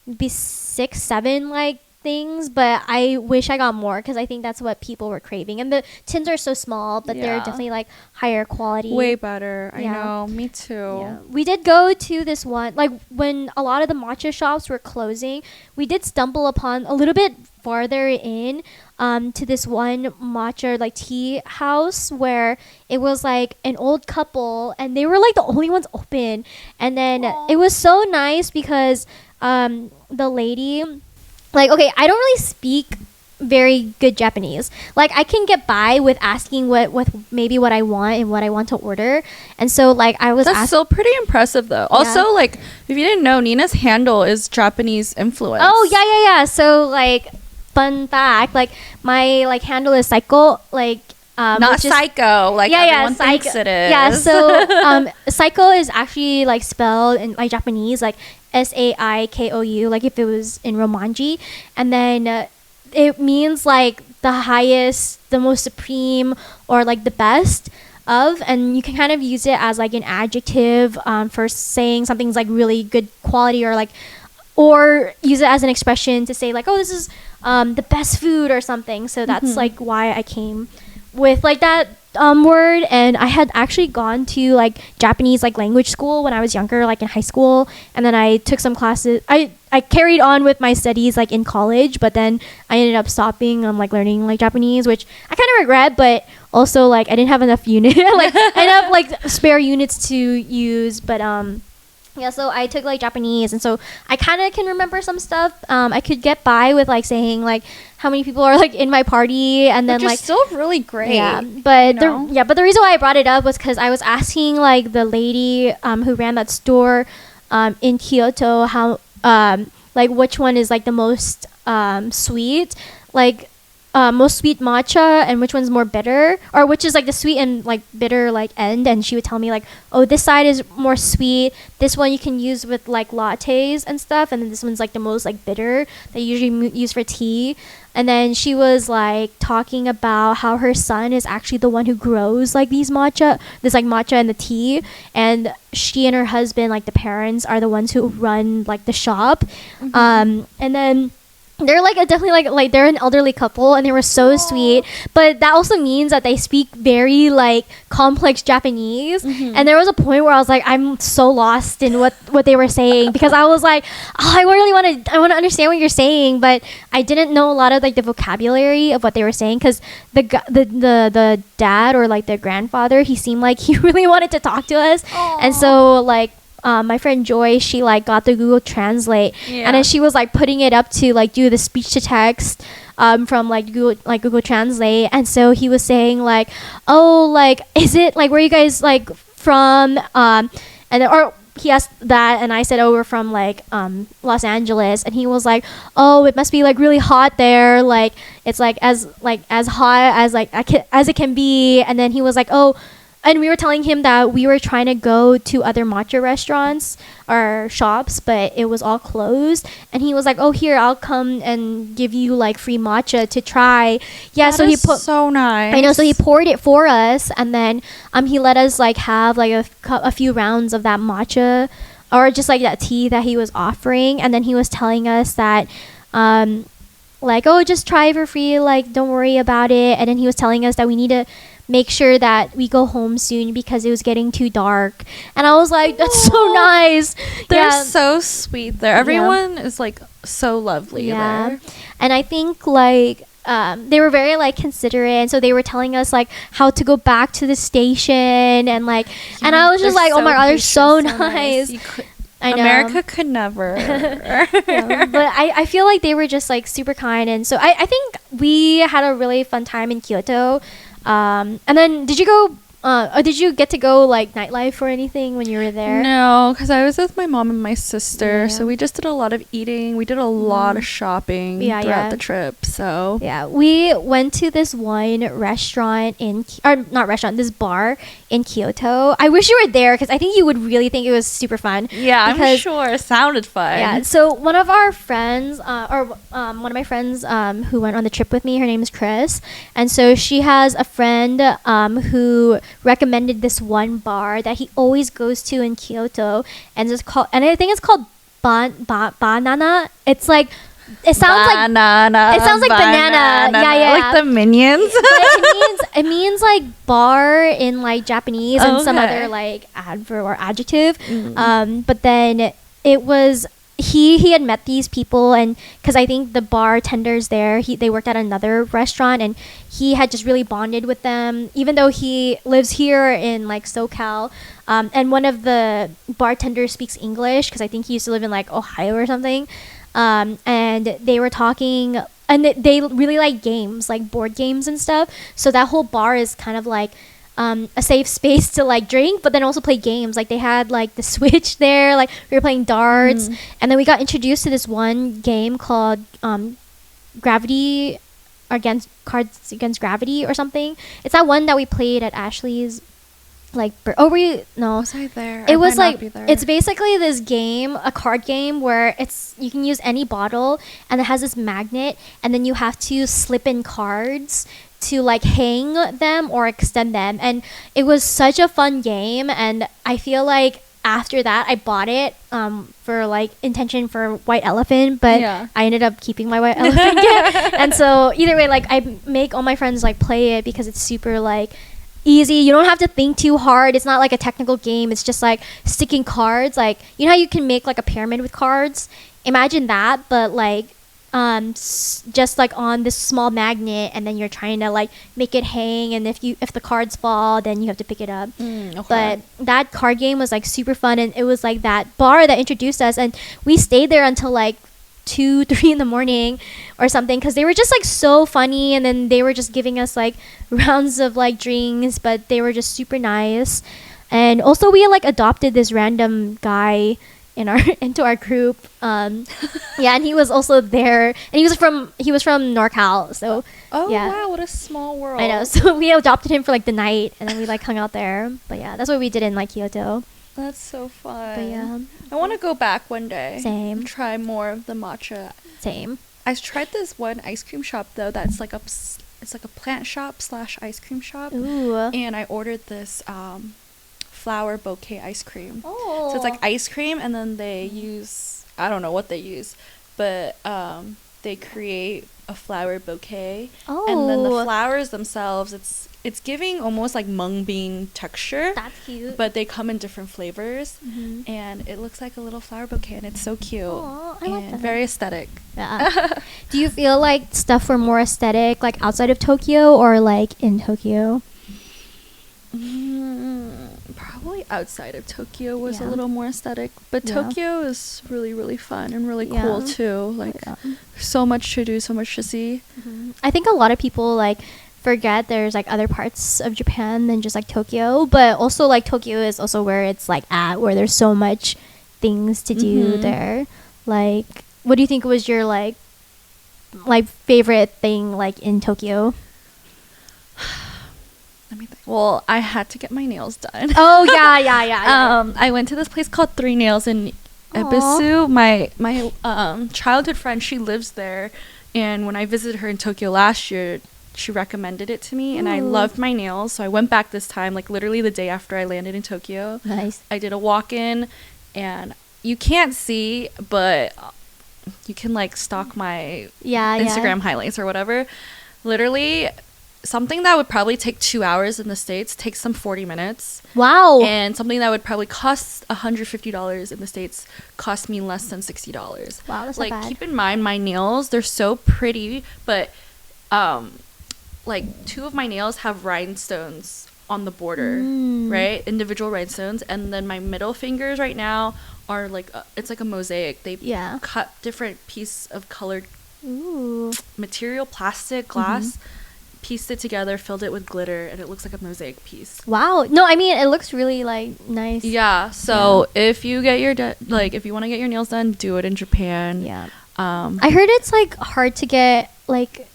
S1: maybe 6, 7 like things, but I wish I got more because I think that's what people were craving. And the tins are so small, but they're definitely like higher quality.
S2: Way better. I know. Me too.
S1: Yeah. We did go to this one, like when a lot of the matcha shops were closing, we did stumble upon a little bit farther in to this one matcha like tea house where it was like an old couple and they were like the only ones open. And then it was so nice because the lady, like, okay, I don't really speak very good Japanese. Like, I can get by with asking what maybe what I want and what I want to order. And so, like, I was
S2: That's still pretty impressive, though. Yeah. Also, like, if you didn't know, Nina's handle is Japanese influence.
S1: Oh, yeah. So, like, fun fact, like, my, like, handle is Psycho, like,
S2: not psycho, like everyone thinks it is.
S1: Yeah, so psycho is actually like spelled in like Japanese, like SAIKOU, like if it was in Romanji, and then it means like the highest, the most supreme, or like the best of, and you can kind of use it as like an adjective for saying something's like really good quality, or like, or use it as an expression to say like, oh, this is the best food or something. So that's like why I came with like that word. And I had actually gone to like Japanese like language school when I was younger, like in high school, and then I took some classes. I carried on with my studies like in college, but then I ended up stopping like learning like Japanese, which I kind of regret, but also like I didn't have enough unit like I didn't have like spare units to use. But yeah, so I took like Japanese, and so I kind of can remember some stuff. I could get by with like saying like how many people are like in my party, and then like
S2: still really great.
S1: Yeah, but but the reason why I brought it up was because I was asking like the lady who ran that store in Kyoto how like which one is like the most sweet. Like most sweet matcha and which one's more bitter, or which is like the sweet and like bitter like end. And she would tell me like, oh, this side is more sweet, this one you can use with like lattes and stuff, and then this one's like the most like bitter that you usually use for tea. And then she was like talking about how her son is actually the one who grows like this like matcha and the tea, and she and her husband, like the parents, are the ones who run like the shop. And then they're like definitely like they're an elderly couple, and they were so sweet, but that also means that they speak very like complex Japanese. And there was a point where I was like, I'm so lost in what they were saying, because I was like, oh, I want to understand what you're saying, but I didn't know a lot of like the vocabulary of what they were saying, because the dad, or like the grandfather, he seemed like he really wanted to talk to us. And so like my friend Joy, she like got the Google Translate, and then she was like putting it up to like do the speech to text from like Google Translate. And so he was saying like, oh, like, is it like, where you guys like from, and then, or he asked that, and I said, oh, we're from like Los Angeles. And he was like, oh, it must be like really hot there, like it's like as hot as like as it can be. And then he was like, oh, and we were telling him that we were trying to go to other matcha restaurants or shops, but it was all closed. And he was like, oh, here, I'll come and give you like free matcha to try. Yeah, so he put,
S2: so nice.
S1: I know, so he poured it for us, and then he let us like have like a few rounds of that matcha, or just like that tea that he was offering. And then he was telling us that like, oh, just try it for free, like don't worry about it. And then he was telling us that we need to make sure that we go home soon because it was getting too dark. And I was like, that's so nice.
S2: They're so sweet there. Everyone is like so lovely there.
S1: And I think like they were very like considerate, and so they were telling us like how to go back to the station, and like, and I was just like, oh my god, they're so nice. I know.
S2: America could never.
S1: But I feel like they were just like super kind. And so I think we had a really fun time in Kyoto. And then did you go or did you get to go like nightlife or anything when you were there?
S2: No, because I was with my mom and my sister, so we just did a lot of eating. We did a lot of shopping throughout the trip. So
S1: yeah, we went to this one restaurant this bar in Kyoto. I wish you were there, because I think you would really think it was super fun.
S2: Yeah, I'm sure it sounded fun.
S1: Yeah, so one of our friends, one of my friends who went on the trip with me, her name is Chris, and so she has a friend who recommended this one bar that he always goes to in Kyoto, and I think it's called Banana. It's like, it sounds like banana. Yeah,
S2: like the Minions.
S1: It means like bar in like Japanese, and some other like adverb or adjective. But then it was he had met these people, and because I think the bartenders there, they worked at another restaurant, and he had just really bonded with them, even though he lives here in like SoCal. And one of the bartenders speaks English, because I think he used to live in like Ohio or something. And they were talking, and they really like games, like board games and stuff. So that whole bar is kind of like a safe space to like drink, but then also play games. Like they had like the Switch there, like we were playing darts, and then we got introduced to this one game called Cards Against Gravity or something. It's that one that we played at Ashley's. Was I there? It was like, it's basically this game, a card game, where you can use any bottle, and it has this magnet, and then you have to slip in cards to like hang them or extend them. And it was such a fun game, and I feel like after that I bought it for like intention for White Elephant, but I ended up keeping my White Elephant gift. And so either way, like I make all my friends like play it, because it's super like easy. You don't have to think too hard. It's not like a technical game. It's just like sticking cards. Like, you know how you can make like a pyramid with cards? Imagine that, but like just like on this small magnet, and then you're trying to like make it hang, and if the cards fall, then you have to pick it up. But that card game was like super fun, and it was like that bar that introduced us, and we stayed there until like 2-3 in the morning or something, because they were just like so funny, and then they were just giving us like rounds of like drinks, but they were just super nice. And also we like adopted this random guy in our into our group. Yeah, and he was also there, and he was from NorCal. So
S2: Oh
S1: yeah.
S2: wow, what a small world.
S1: I know. So we adopted him for like the night, and then we like hung out there. But yeah, that's what we did in like Kyoto.
S2: That's so fun.
S1: But yeah,
S2: I want to go back one day.
S1: Same.
S2: And try more of the matcha.
S1: same.
S2: I tried this one ice cream shop though that's like it's like a plant shop / ice cream shop.
S1: Ooh.
S2: And I ordered this flower bouquet ice cream.
S1: Oh.
S2: So it's like ice cream, and then they use, I don't know what they use, but they create a flower bouquet.
S1: Oh.
S2: And then the flowers themselves, it's giving almost like mung bean texture.
S1: That's cute.
S2: But they come in different flavors,
S1: Mhm.
S2: and it looks like a little flower bouquet, and it's so cute.
S1: Aw, I like
S2: and
S1: that.
S2: very aesthetic.
S1: Yeah. Do you feel like stuff were more aesthetic like outside of Tokyo or like in Tokyo?
S2: Probably outside of Tokyo was a
S1: Yeah.
S2: little more aesthetic, but
S1: Yeah.
S2: Tokyo is really, really fun and really
S1: Yeah.
S2: cool too. Like
S1: Yeah.
S2: so much to do, so much to see.
S1: I think a lot of people like forget there's like other parts of Japan than just like Tokyo, but also like Tokyo is also where it's like at where there's so much things to do
S2: Mhm.
S1: there. Like, what do you think was your like favorite thing like in Tokyo?
S2: Let me think. Well, I had to get my nails done.
S1: Oh yeah.
S2: I went to this place called Three Nails in
S1: Aw.
S2: Ebisu. My childhood friend, she lives there, and when I visited her in Tokyo last year, she recommended it to me, and I
S1: Ooh.
S2: loved my nails, so I went back this time, like literally the day after I landed in Tokyo.
S1: Nice.
S2: I did a walk-in, and you can't see, but you can like stalk my
S1: Yeah.
S2: Instagram highlights or whatever. Literally, something that would probably take 2 hours in the States takes them 40 minutes.
S1: Wow.
S2: And something that would probably cost $150 in the States cost me less than $60.
S1: Wow, that's
S2: like
S1: not bad.
S2: keep in mind my nails, they're so pretty, but like 2 of my nails have rhinestones on the border,
S1: Mm.
S2: right? Individual rhinestones, and then my middle fingers right now are like it's like a mosaic. They
S1: Yeah.
S2: cut different piece of colored
S1: Ooh.
S2: material, plastic, glass, pieced it together, filled it with glitter, and it looks like a mosaic piece.
S1: Wow. No, I mean it looks really like nice.
S2: Yeah, so if you get your if you want to get your nails done, do it in Japan.
S1: Yeah.
S2: Um
S1: I heard it's like hard to get like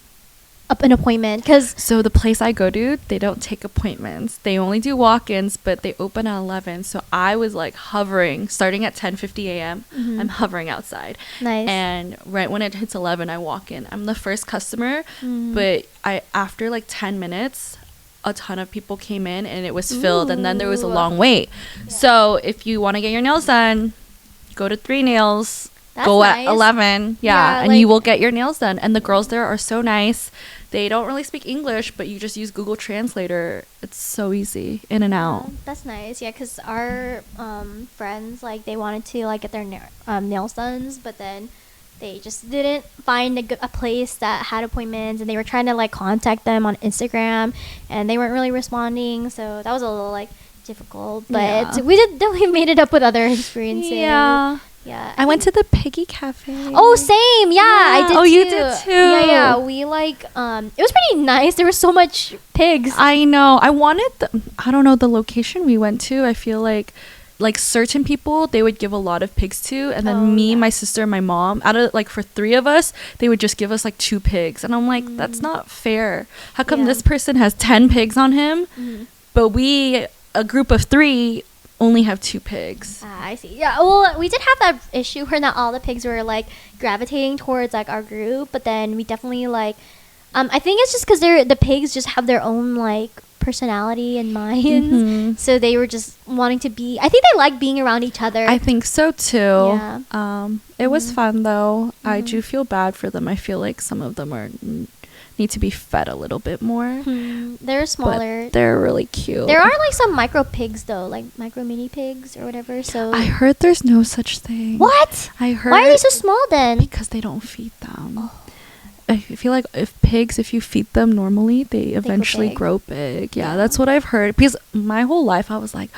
S1: up an appointment because
S2: so the place I go to, they don't take appointments. They only do walk-ins, but they open at 11. So I was like hovering, starting at 10:50 a.m.
S1: Mhm.
S2: I'm hovering outside.
S1: nice.
S2: And right when it hits 11, I walk in. I'm the first customer,
S1: Mm.
S2: but after like 10 minutes, a ton of people came in and it was filled, and then there was a
S1: Ooh.
S2: long wait. So if you want to get your nails done, go to Three Nails.
S1: That's
S2: Go
S1: nice.
S2: at 11.
S1: Yeah,
S2: and you
S1: like-
S2: will get your nails done. And the girls there are so nice. They don't really speak English, but you just use Google Translator. It's so easy, in and out.
S1: That's nice. Yeah, because our friends like they wanted to like get their nails done, but then they just didn't find a place that had appointments, and they were trying to like contact them on Instagram, and they weren't really responding. So that was a little like difficult, but
S2: Yeah.
S1: we definitely made it up with other experiences. Yeah.
S2: I went to the Piggy Cafe.
S1: Oh, same. Yeah, I
S2: Yeah.
S1: did.
S2: Oh,
S1: too.
S2: you did too.
S1: Yeah. We like. It was pretty nice. There was so much pigs.
S2: I know. I wanted I don't know the location we went to. I feel like certain people they would give a lot of pigs to, and then
S1: Oh,
S2: me,
S1: yeah.
S2: my sister, and my mom, out of like for 3 of us, they would just give us like 2 pigs, and I'm like, that's not fair. How come
S1: Yeah.
S2: this person has 10 pigs on him,
S1: Mhm.
S2: but we, a group of 3, only have 2 pigs?
S1: I see. Yeah. Well, we did have that issue where not all the pigs were like gravitating towards like our group, but then we definitely like. I think it's just because the pigs just have their own like personality and minds,
S2: Mhm.
S1: so they were just wanting to be. I think they like being around each other.
S2: I think so too.
S1: Yeah.
S2: It was
S1: Mhm.
S2: fun though. I
S1: Mhm.
S2: do feel bad for them. I feel like some of them need to be fed a little bit more.
S1: They're smaller.
S2: But they're really cute.
S1: There are like some micro pigs though, like micro mini pigs or whatever. So
S2: I heard there's no such thing.
S1: what?
S2: I heard
S1: Why are they so small then?
S2: because they don't feed them. I feel like if you feed them normally, they eventually
S1: big.
S2: grow big. Yeah,
S1: Yeah.
S2: that's what I've heard. Because my whole life I was like,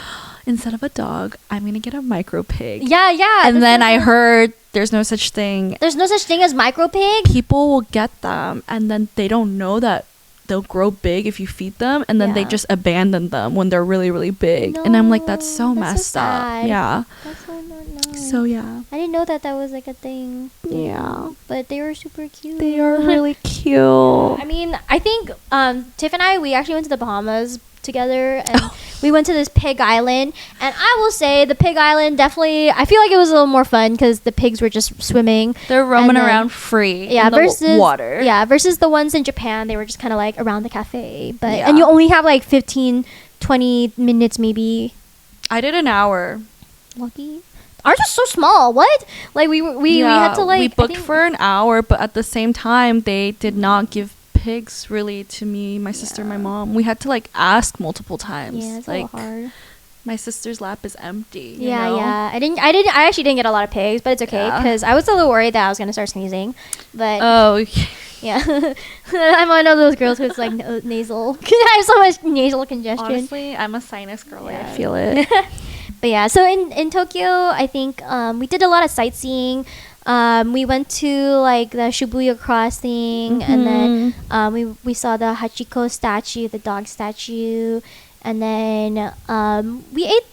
S2: instead of a dog, I'm gonna get a micro pig.
S1: Yeah.
S2: And
S1: that's
S2: then
S1: what
S2: I heard there's no such thing.
S1: there's no such thing as micro pig.
S2: People will get them, and then they don't know that they'll grow big if you feed them, and then they
S1: Yeah.
S2: just abandon them when they're really, really big. And I'm like, that's so
S1: No, that's so
S2: messed up.
S1: sad.
S2: Yeah.
S1: That's so not nice.
S2: So yeah.
S1: I didn't know that was like a thing.
S2: Yeah.
S1: But they were super cute.
S2: They are really cute.
S1: I mean, I think Tiff and I, we actually went to the Bahamas together, and we went to this pig island, and I will say the pig island definitely, I feel like it was a little more fun because the pigs were just swimming.
S2: They're roaming around free in the
S1: versus
S2: water.
S1: Yeah, versus the ones in Japan, they were just kind of like around the cafe. But
S2: Yeah.
S1: and you only have like 15-20 minutes maybe.
S2: I did an hour.
S1: Lucky. Ours is so small. What? Like we had to like,
S2: we booked for an hour, but at the same time they did not give pigs really to me, my sister, my mom. We had to like ask multiple times.
S1: Yeah, it's
S2: like
S1: a little hard.
S2: my sister's lap is empty.
S1: Yeah,
S2: you know?
S1: yeah. I actually didn't get a lot of pigs, but it's okay because I was a little worried that I was gonna start sneezing. But yeah, I'm one of those girls who's like nasal. I have so much nasal congestion.
S2: Honestly, I'm a sinus girl.
S1: Yeah.
S2: I feel it.
S1: But yeah, so in Tokyo, I think we did a lot of sightseeing. We went to like the Shibuya crossing, and then we saw the Hachiko statue, the dog statue, and then we ate.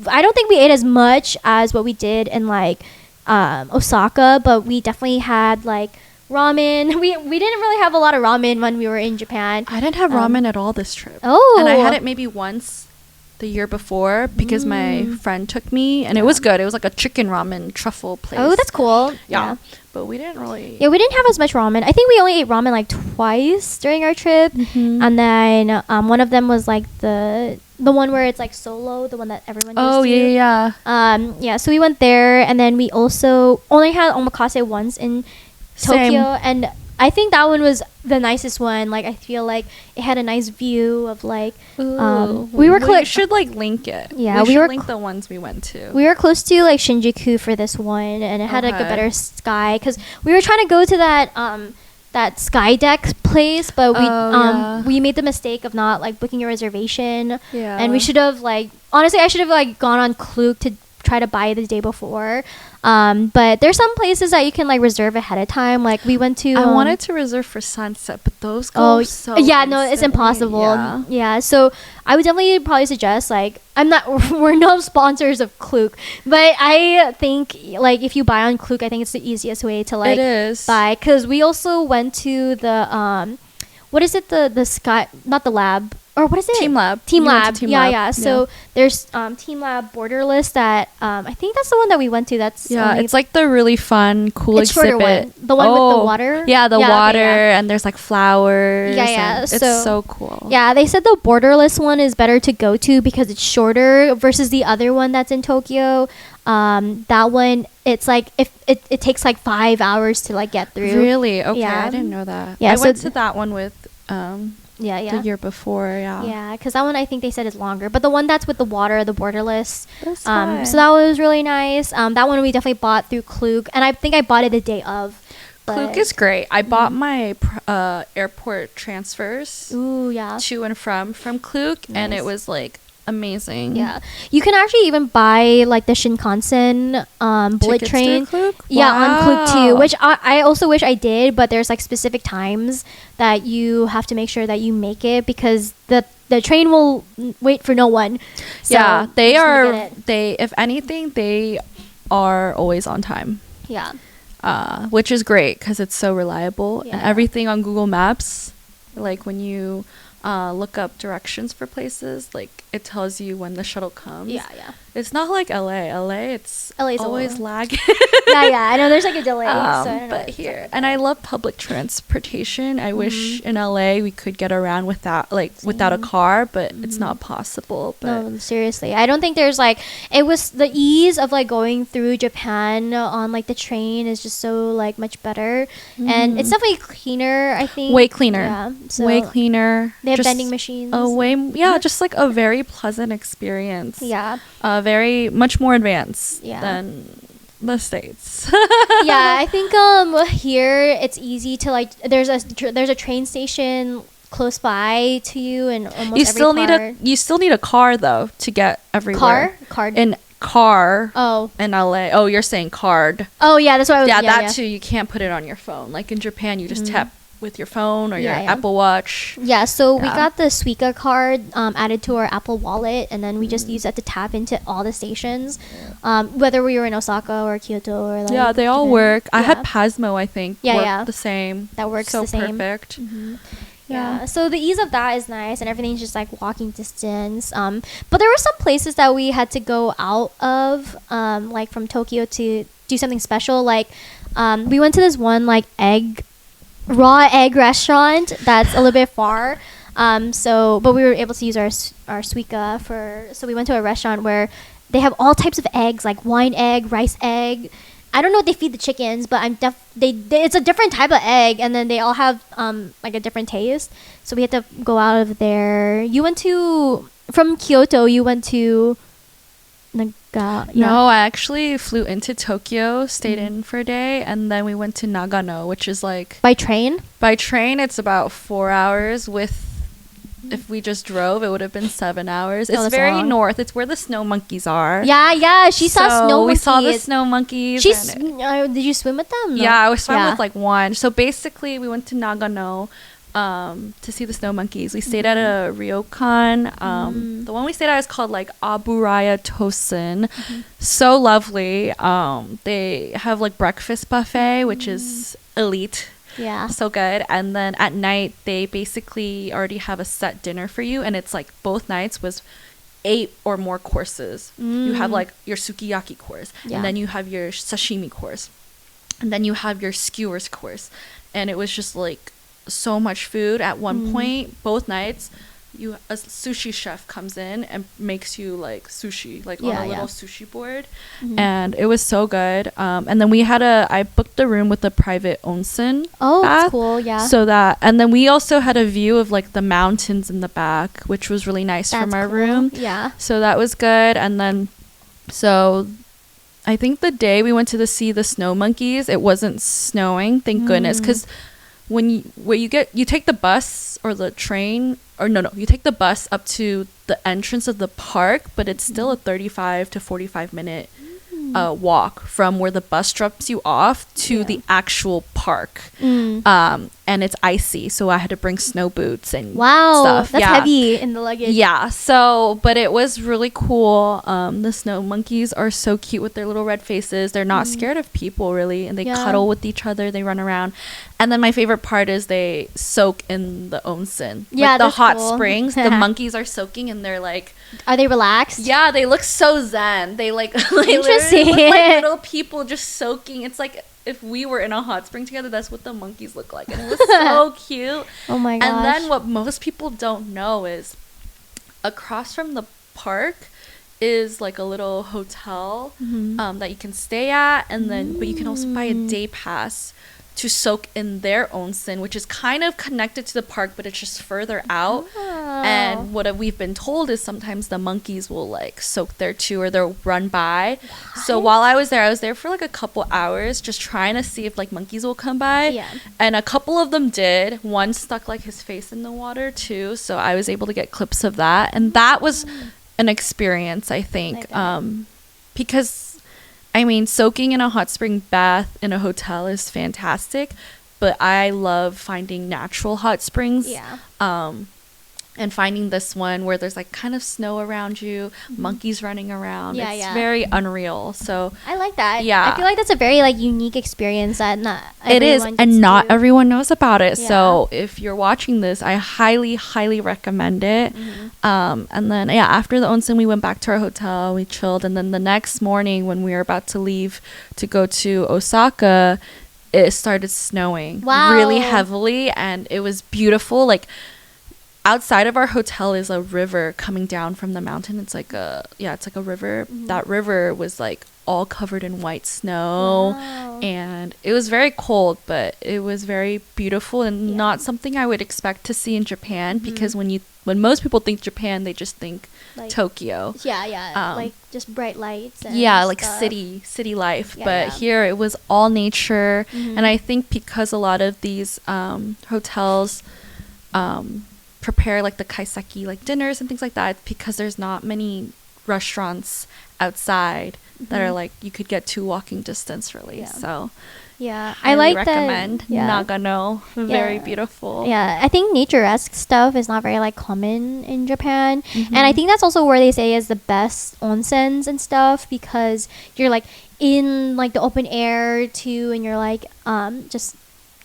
S1: I don't think we ate as much as what we did in like Osaka, but we definitely had like ramen. We didn't really have a lot of ramen when we were in Japan.
S2: I didn't have ramen at all this trip.
S1: Oh,
S2: and I had it maybe once the year before because my friend took me, and it was good. It was like a chicken ramen truffle place.
S1: Oh, that's cool.
S2: Yeah. But we didn't really.
S1: Yeah, we didn't have as much ramen. I think we only ate ramen like twice during our trip, and then one of them was like the one where it's like solo, the one that everyone.
S2: Oh
S1: used to.
S2: yeah.
S1: Yeah. So we went there, and then we also only had omakase once in Tokyo, and I think that one was the nicest one. Like I feel like it had a nice view of like
S2: we should like link it.
S1: Yeah,
S2: we should link the ones we went to.
S1: We were close to like Shinjuku for this one, and it had like a better sky because we were trying to go to that sky deck place, but we made the mistake of not like booking a reservation.
S2: Yeah,
S1: and we should have like honestly, I should have like gone on Klook to try to buy it the day before. But there's some places that you can like reserve ahead of time. Like we went to.
S2: I wanted to reserve for sunset, but those go so.
S1: Yeah, no, it's impossible. Yeah, so I would definitely probably suggest like we're no sponsors of Klook, but I think like if you buy on Klook, I think it's the easiest way to like buy, because we also went to the what is it, the sky, not the lab, or what is it?
S2: Team Lab.
S1: Yeah. So there's Team Lab Borderless that I think that's the one that we went to. That's
S2: it's like the really fun, cool
S1: it's
S2: exhibit.
S1: One. The one with the water.
S2: Yeah, the water, and there's like flowers.
S1: Yeah.
S2: It's so cool.
S1: Yeah, they said the Borderless one is better to go to because it's shorter versus the other one that's in Tokyo. That one, it's like if it takes like 5 hours to like get through.
S2: Really? Okay, I didn't know that.
S1: Yeah,
S2: I went to that one with
S1: the
S2: year before.
S1: Yeah, because that one I think they said is longer, but the one that's with the water, the Borderless,
S2: that's fine.
S1: so that one was really nice. That one we definitely bought through Klook, and I think I bought it the day of.
S2: Klook is great. I bought my airport transfers.
S1: Ooh, yeah.
S2: To and from Klook, and it was like amazing.
S1: Yeah, you can actually even buy like the Shinkansen bullet
S2: Tickets
S1: train.
S2: to Klook?
S1: Yeah, on Klook too, which I also wish I did, but there's like specific times that you have to make sure that you make it because the train will wait for no one. So
S2: yeah, they if anything they are always on time.
S1: Yeah.
S2: Which is great because it's so reliable, and everything on Google Maps, like when you look up directions for places, like it tells you when the shuttle comes.
S1: Yeah.
S2: It's not like LA. LA's always lagging.
S1: yeah. I know there's like a delay. So I don't know
S2: but here, and I love public transportation. I wish in LA we could get around without a car, but it's not possible. But
S1: no, seriously, I don't think there's like, it was the ease of like going through Japan on like the train is just so like much better, and it's definitely cleaner. I think
S2: way cleaner.
S1: Yeah, so
S2: way cleaner.
S1: They have vending machines.
S2: Just like a very pleasant experience.
S1: Yeah.
S2: Very much more advanced than the States.
S1: Yeah, I think here it's easy to like. There's a train station close by to you, and almost
S2: you still need a car though to get everywhere.
S1: Card.
S2: Oh. In LA. Oh, you're saying card.
S1: Oh yeah, that's what I was.
S2: Yeah, that too. You can't put it on your phone. Like in Japan, you just tap with your phone or your
S1: Yeah, yeah.
S2: Apple Watch.
S1: Yeah, so we
S2: Yeah.
S1: got the Suica card added to our Apple Wallet, and then we just use that to tap into all the stations, whether we were in Osaka or Kyoto or like.
S2: Yeah, they all
S1: Japan.
S2: work. I had
S1: Yeah.
S2: Pasmo, I think.
S1: Yeah,
S2: worked
S1: yeah.
S2: the same.
S1: That works
S2: so
S1: the same.
S2: perfect.
S1: Yeah, so the ease of that is nice, and everything's just like walking distance. But there were some places that we had to go out of, like from Tokyo to do something special. Like, we went to this one like raw egg restaurant that's a little bit far. But we were able to use our Suica so we went to a restaurant where they have all types of eggs, like wine egg, rice egg. I don't know what they feed the chickens, but it's a different type of egg, and then they all have like a different taste. So we had to go out of there. From Kyoto, you went to Nagano.
S2: No, I actually flew into Tokyo, stayed in for a day, and then we went to Nagano, which is like
S1: By train?
S2: by train. It's about 4 hours. If we just drove, it would have been 7 hours. It's
S1: that's
S2: very
S1: long.
S2: north. It's where the snow monkeys are.
S1: Yeah. She saw snow monkeys.
S2: We saw the snow monkeys.
S1: Did you swim with them? No.
S2: Yeah, I was swam with like one. So basically, we went to Nagano to see the snow monkeys. We stayed at a ryokan. The one we stayed at is called like Aburaya Tosen. So lovely. They have like breakfast buffet, which is elite.
S1: Yeah.
S2: So good. And then at night, they basically already have a set dinner for you, and it's like both nights was 8 or more courses. You have like your sukiyaki course, and then you have your sashimi course, and then you have your skewers course, and it was just like so much food at one point. Both nights, a sushi chef comes in and makes you like sushi, like on a little sushi board, and it was so good. And then I booked the room with a private onsen.
S1: Oh,
S2: bath,
S1: that's cool. Yeah.
S2: and then we also had a view of like the mountains in the back, which was really nice from our room.
S1: Yeah.
S2: So that was good. And then, I think the day we went to see the snow monkeys, it wasn't snowing, thank goodness, because you take the bus or the train, or no, you take the bus up to the entrance of the park, but it's still a 35 to 45 minute walk from where the bus drops you off to the actual park. And it's icy, so I had to bring snow boots and stuff.
S1: That's heavy in the luggage.
S2: Yeah, but it was really cool. The snow monkeys are so cute with their little red faces. They're not scared of people, really, and they cuddle with each other. They run around. And then my favorite part is they soak in the onsen.
S1: Yeah,
S2: like the hot
S1: cool.
S2: springs. The monkeys are soaking, and they're like...
S1: Are they relaxed?
S2: Yeah, they look so zen. They like...
S1: Interesting.
S2: Look like little people just soaking. It's like... If we were in a hot spring together, that's what the monkeys look like. And it was so cute.
S1: Oh my gosh.
S2: And then what most people don't know is across from the park is like a little hotel that you can stay at. And then, but you can also buy a day pass to soak in their onsen, which is kind of connected to the park, but it's just further out. And what we've been told is sometimes the monkeys will like soak there too, or they'll run by. So while I was there for like a couple hours just trying to see if like monkeys will come by.
S1: Yeah.
S2: And a couple of them did. One stuck like his face in the water too, so I was able to get clips of that. And that was an experience, I think. Because I mean, soaking in a hot spring bath in a hotel is fantastic, but I love finding natural hot springs.
S1: Yeah.
S2: And finding this one where there's like kind of snow around you, monkeys running around.
S1: Yeah,
S2: it's very unreal. So
S1: I like that.
S2: Yeah.
S1: I feel like that's a very like unique experience that not
S2: it is,
S1: everyone
S2: and
S1: gets
S2: not
S1: to.
S2: everyone knows about it.
S1: Yeah.
S2: So if you're watching this, I highly recommend it. And then after the onsen, we went back to our hotel, we chilled, and then the next morning when we were about to leave to go to Osaka, it started snowing really heavily, and it was beautiful. Like outside of our hotel is a river coming down from the mountain. It's like a river. That river was like all covered in white snow. And it was very cold, but it was very beautiful and not something I would expect to see in Japan, because when most people think Japan, they just think like Tokyo.
S1: Like just bright lights and
S2: like
S1: stuff.
S2: city life. But here it was all nature. And I think because a lot of these hotels prepare like the kaiseki like dinners and things like that, because there's not many restaurants outside that are like you could get to walking distance, really. So
S1: Yeah, I
S2: Highly
S1: like
S2: recommend
S1: that. Yeah.
S2: Nagano. Very beautiful.
S1: Yeah, I think nature-esque stuff is not very like common in Japan,
S2: Mhm.
S1: and I think that's also where they say is the best onsens and stuff, because you're like in like the open air too, and you're like just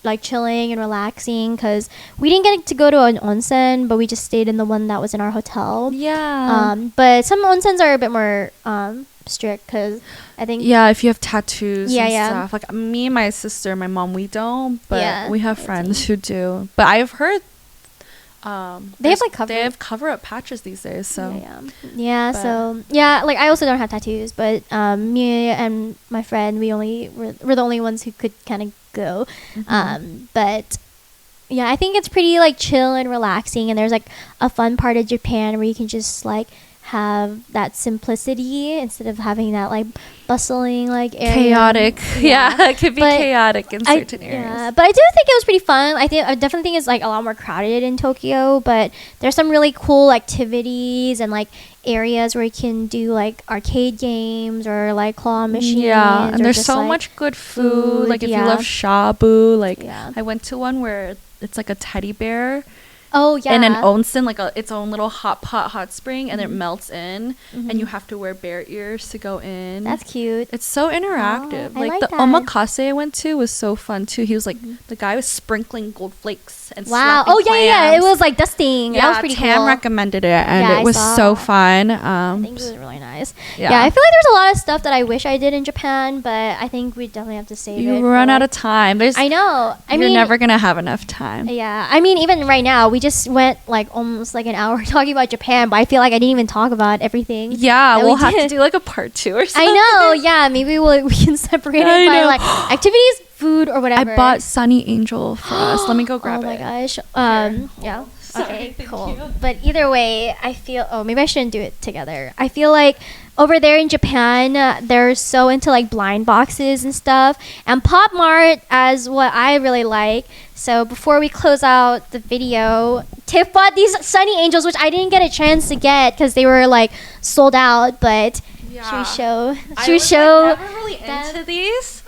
S1: like chilling and relaxing. Because we didn't get to go to an onsen, but we just stayed in the one that was in our hotel.
S2: Yeah.
S1: But some onsens are a bit more strict, because I think
S2: Yeah, if you have tattoos
S1: Yeah,
S2: and
S1: yeah.
S2: stuff. Like me and my sister, my mom, we don't, but
S1: Yeah,
S2: we have
S1: I
S2: friends
S1: see.
S2: who do. But I've heard
S1: They have,
S2: there's-
S1: like, cover-
S2: they have cover-up patches these days. So
S1: yeah.
S2: But-
S1: So yeah, like I also don't have tattoos, but me and my friend, we're the only ones who could kind of go. But yeah, I think it's pretty like chill and relaxing, and there's like a fun part of Japan where you can just like have that simplicity instead of having that like bustling like area.
S2: chaotic. Yeah, it could be
S1: But
S2: chaotic in certain areas.
S1: Yeah, but I do think it was pretty fun. I definitely think it's like a lot more crowded in Tokyo, but there's some really cool activities and like areas where you can do like arcade games or like claw machines.
S2: Yeah, and
S1: or
S2: there's
S1: just,
S2: so
S1: like,
S2: much good food. Like if you
S1: yeah.
S2: love shabu, like
S1: Yeah.
S2: I went to one where it's like a teddy bear
S1: Oh yeah.
S2: in an onsen, like its own little hot spring, and it
S1: Mhm.
S2: melts in,
S1: Mhm.
S2: and you have to wear bear ears to go in.
S1: That's cute.
S2: It's so interactive.
S1: I
S2: Like
S1: like
S2: the
S1: that.
S2: omakase I went to was so fun too. He was like
S1: Mhm.
S2: the guy was sprinkling gold flakes and
S1: Wow.
S2: slapping
S1: Oh yeah, yeah. It
S2: clams.
S1: was like dusting. That was pretty
S2: Tam
S1: cool.
S2: recommended it, and
S1: Yeah, I
S2: it was
S1: saw.
S2: so fun.
S1: I think it was really nice.
S2: yeah.
S1: Yeah, I feel like there's a lot of stuff that I wish I did in Japan, but I think we definitely have to save it.
S2: You
S1: for,
S2: run out
S1: like-
S2: of time. There's
S1: I know. I
S2: you're
S1: mean,
S2: never gonna have enough time.
S1: yeah. I mean, even right now, we just went like almost like an hour talking about Japan, but I feel like I didn't even talk about everything.
S2: Yeah,
S1: that
S2: we'll
S1: we
S2: have to
S1: did.
S2: do like a part 2 or something.
S1: I know. Yeah, maybe we can separate it
S2: I
S1: by
S2: know.
S1: like activities, food, or whatever.
S2: I bought Sunny Angel for us. Let me go grab it.
S1: Oh my gosh. Yeah.
S2: Sorry,
S1: Okay,
S2: thank
S1: cool.
S2: you.
S1: But either way, I feel. Oh, maybe I shouldn't do it together. I feel like over there in Japan, they're so into like blind boxes and stuff, and Pop Mart as what I really like. So before we close out the video, Tiff bought these Sunny Angels, which I didn't get a chance to get because they were like sold out. But should we show?
S2: I
S1: Should we
S2: was,
S1: show?
S2: like, never really
S1: them?
S2: into these,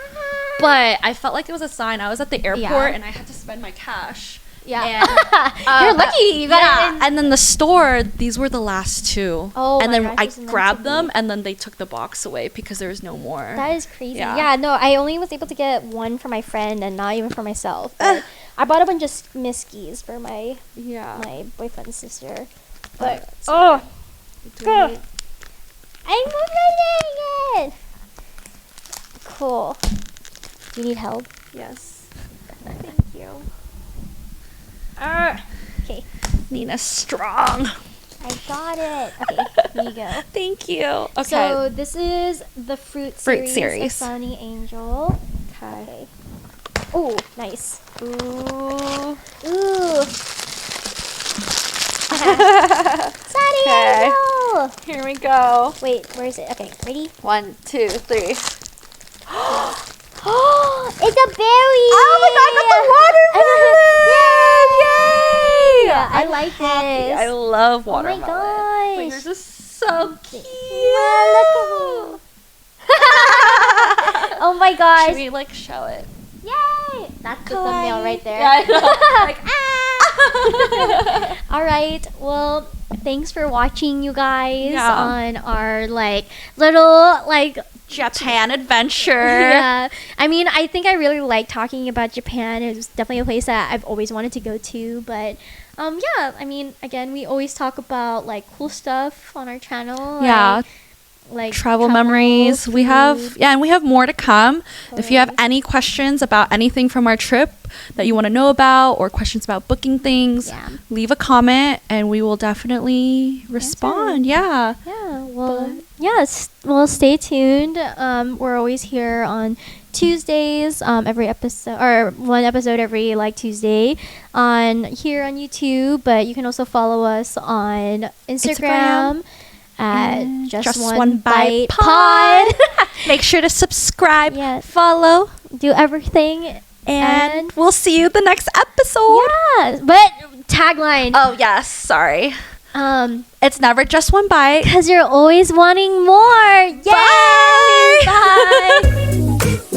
S2: but I felt like it was a sign. I was at the airport
S1: Yeah.
S2: and I had to spend my cash.
S1: Yeah.
S2: And,
S1: You're lucky. You got
S2: yeah,
S1: it. in-
S2: and then the store, these were the last 2.
S1: Oh
S2: and
S1: my
S2: then
S1: gosh,
S2: I
S1: this is meant
S2: grabbed
S1: to
S2: them,
S1: be.
S2: and then they took the box away because there was no more.
S1: That is crazy.
S2: Yeah.
S1: Yeah. No, I only was able to get one for my friend and not even for myself. But I bought a bunch of Miskies for my boyfriend's sister. But
S2: Sorry.
S1: Ugh. I'm opening it. Cool. Do you need help?
S2: Yes.
S1: Thank you. Okay,
S2: Nina's strong.
S1: I got it. Okay, here you go.
S2: Thank you. Okay.
S1: So this is the fruit series of Sunny Angel. Okay. Oh, nice.
S2: Ooh.
S1: Ooh. Sunny
S2: Okay.
S1: Angel.
S2: Here we go.
S1: Wait, where is it? Okay, ready?
S2: 1, 2, 3.
S1: Oh, it's a berry.
S2: Oh my God, that's a watermelon! Yay!
S1: Yeah, I like this.
S2: I love
S1: Oh my
S2: watermelon.
S1: gosh.
S2: Wait, yours is so cute.
S1: Wow, look at him. Oh my gosh.
S2: Should we like show it?
S1: Yay! That's the thumbnail right there.
S2: Yeah, I know. Like,
S1: All right. Well, thanks for watching, you guys,
S2: Yeah.
S1: on our like little like
S2: Japan adventure.
S1: yeah. I mean, I think I really like talking about Japan. It was definitely a place that I've always wanted to go to, but yeah, I mean, again, we always talk about like cool stuff on our channel.
S2: Yeah.
S1: Like
S2: Travel memories. We have,
S1: food.
S2: and we have more to come. If you have
S1: Totally.
S2: any questions about anything from our trip that you want to know about, or questions about booking things,
S1: Yeah.
S2: leave a comment and we will definitely respond. Yeah.
S1: Yeah, well, yes. Well, stay tuned. We're always here on Tuesdays. Every episode, or one episode every like Tuesday, on here on YouTube. But you can also follow us on Instagram at just one bite pod.
S2: Make sure to subscribe,
S1: Yes.
S2: follow,
S1: Do everything.
S2: and we'll see you the next episode.
S1: Yeah, but tagline.
S2: Oh yes, sorry.
S1: It's
S2: never just one bite.
S1: because you're always wanting more. Yay!
S2: Bye.
S1: Bye.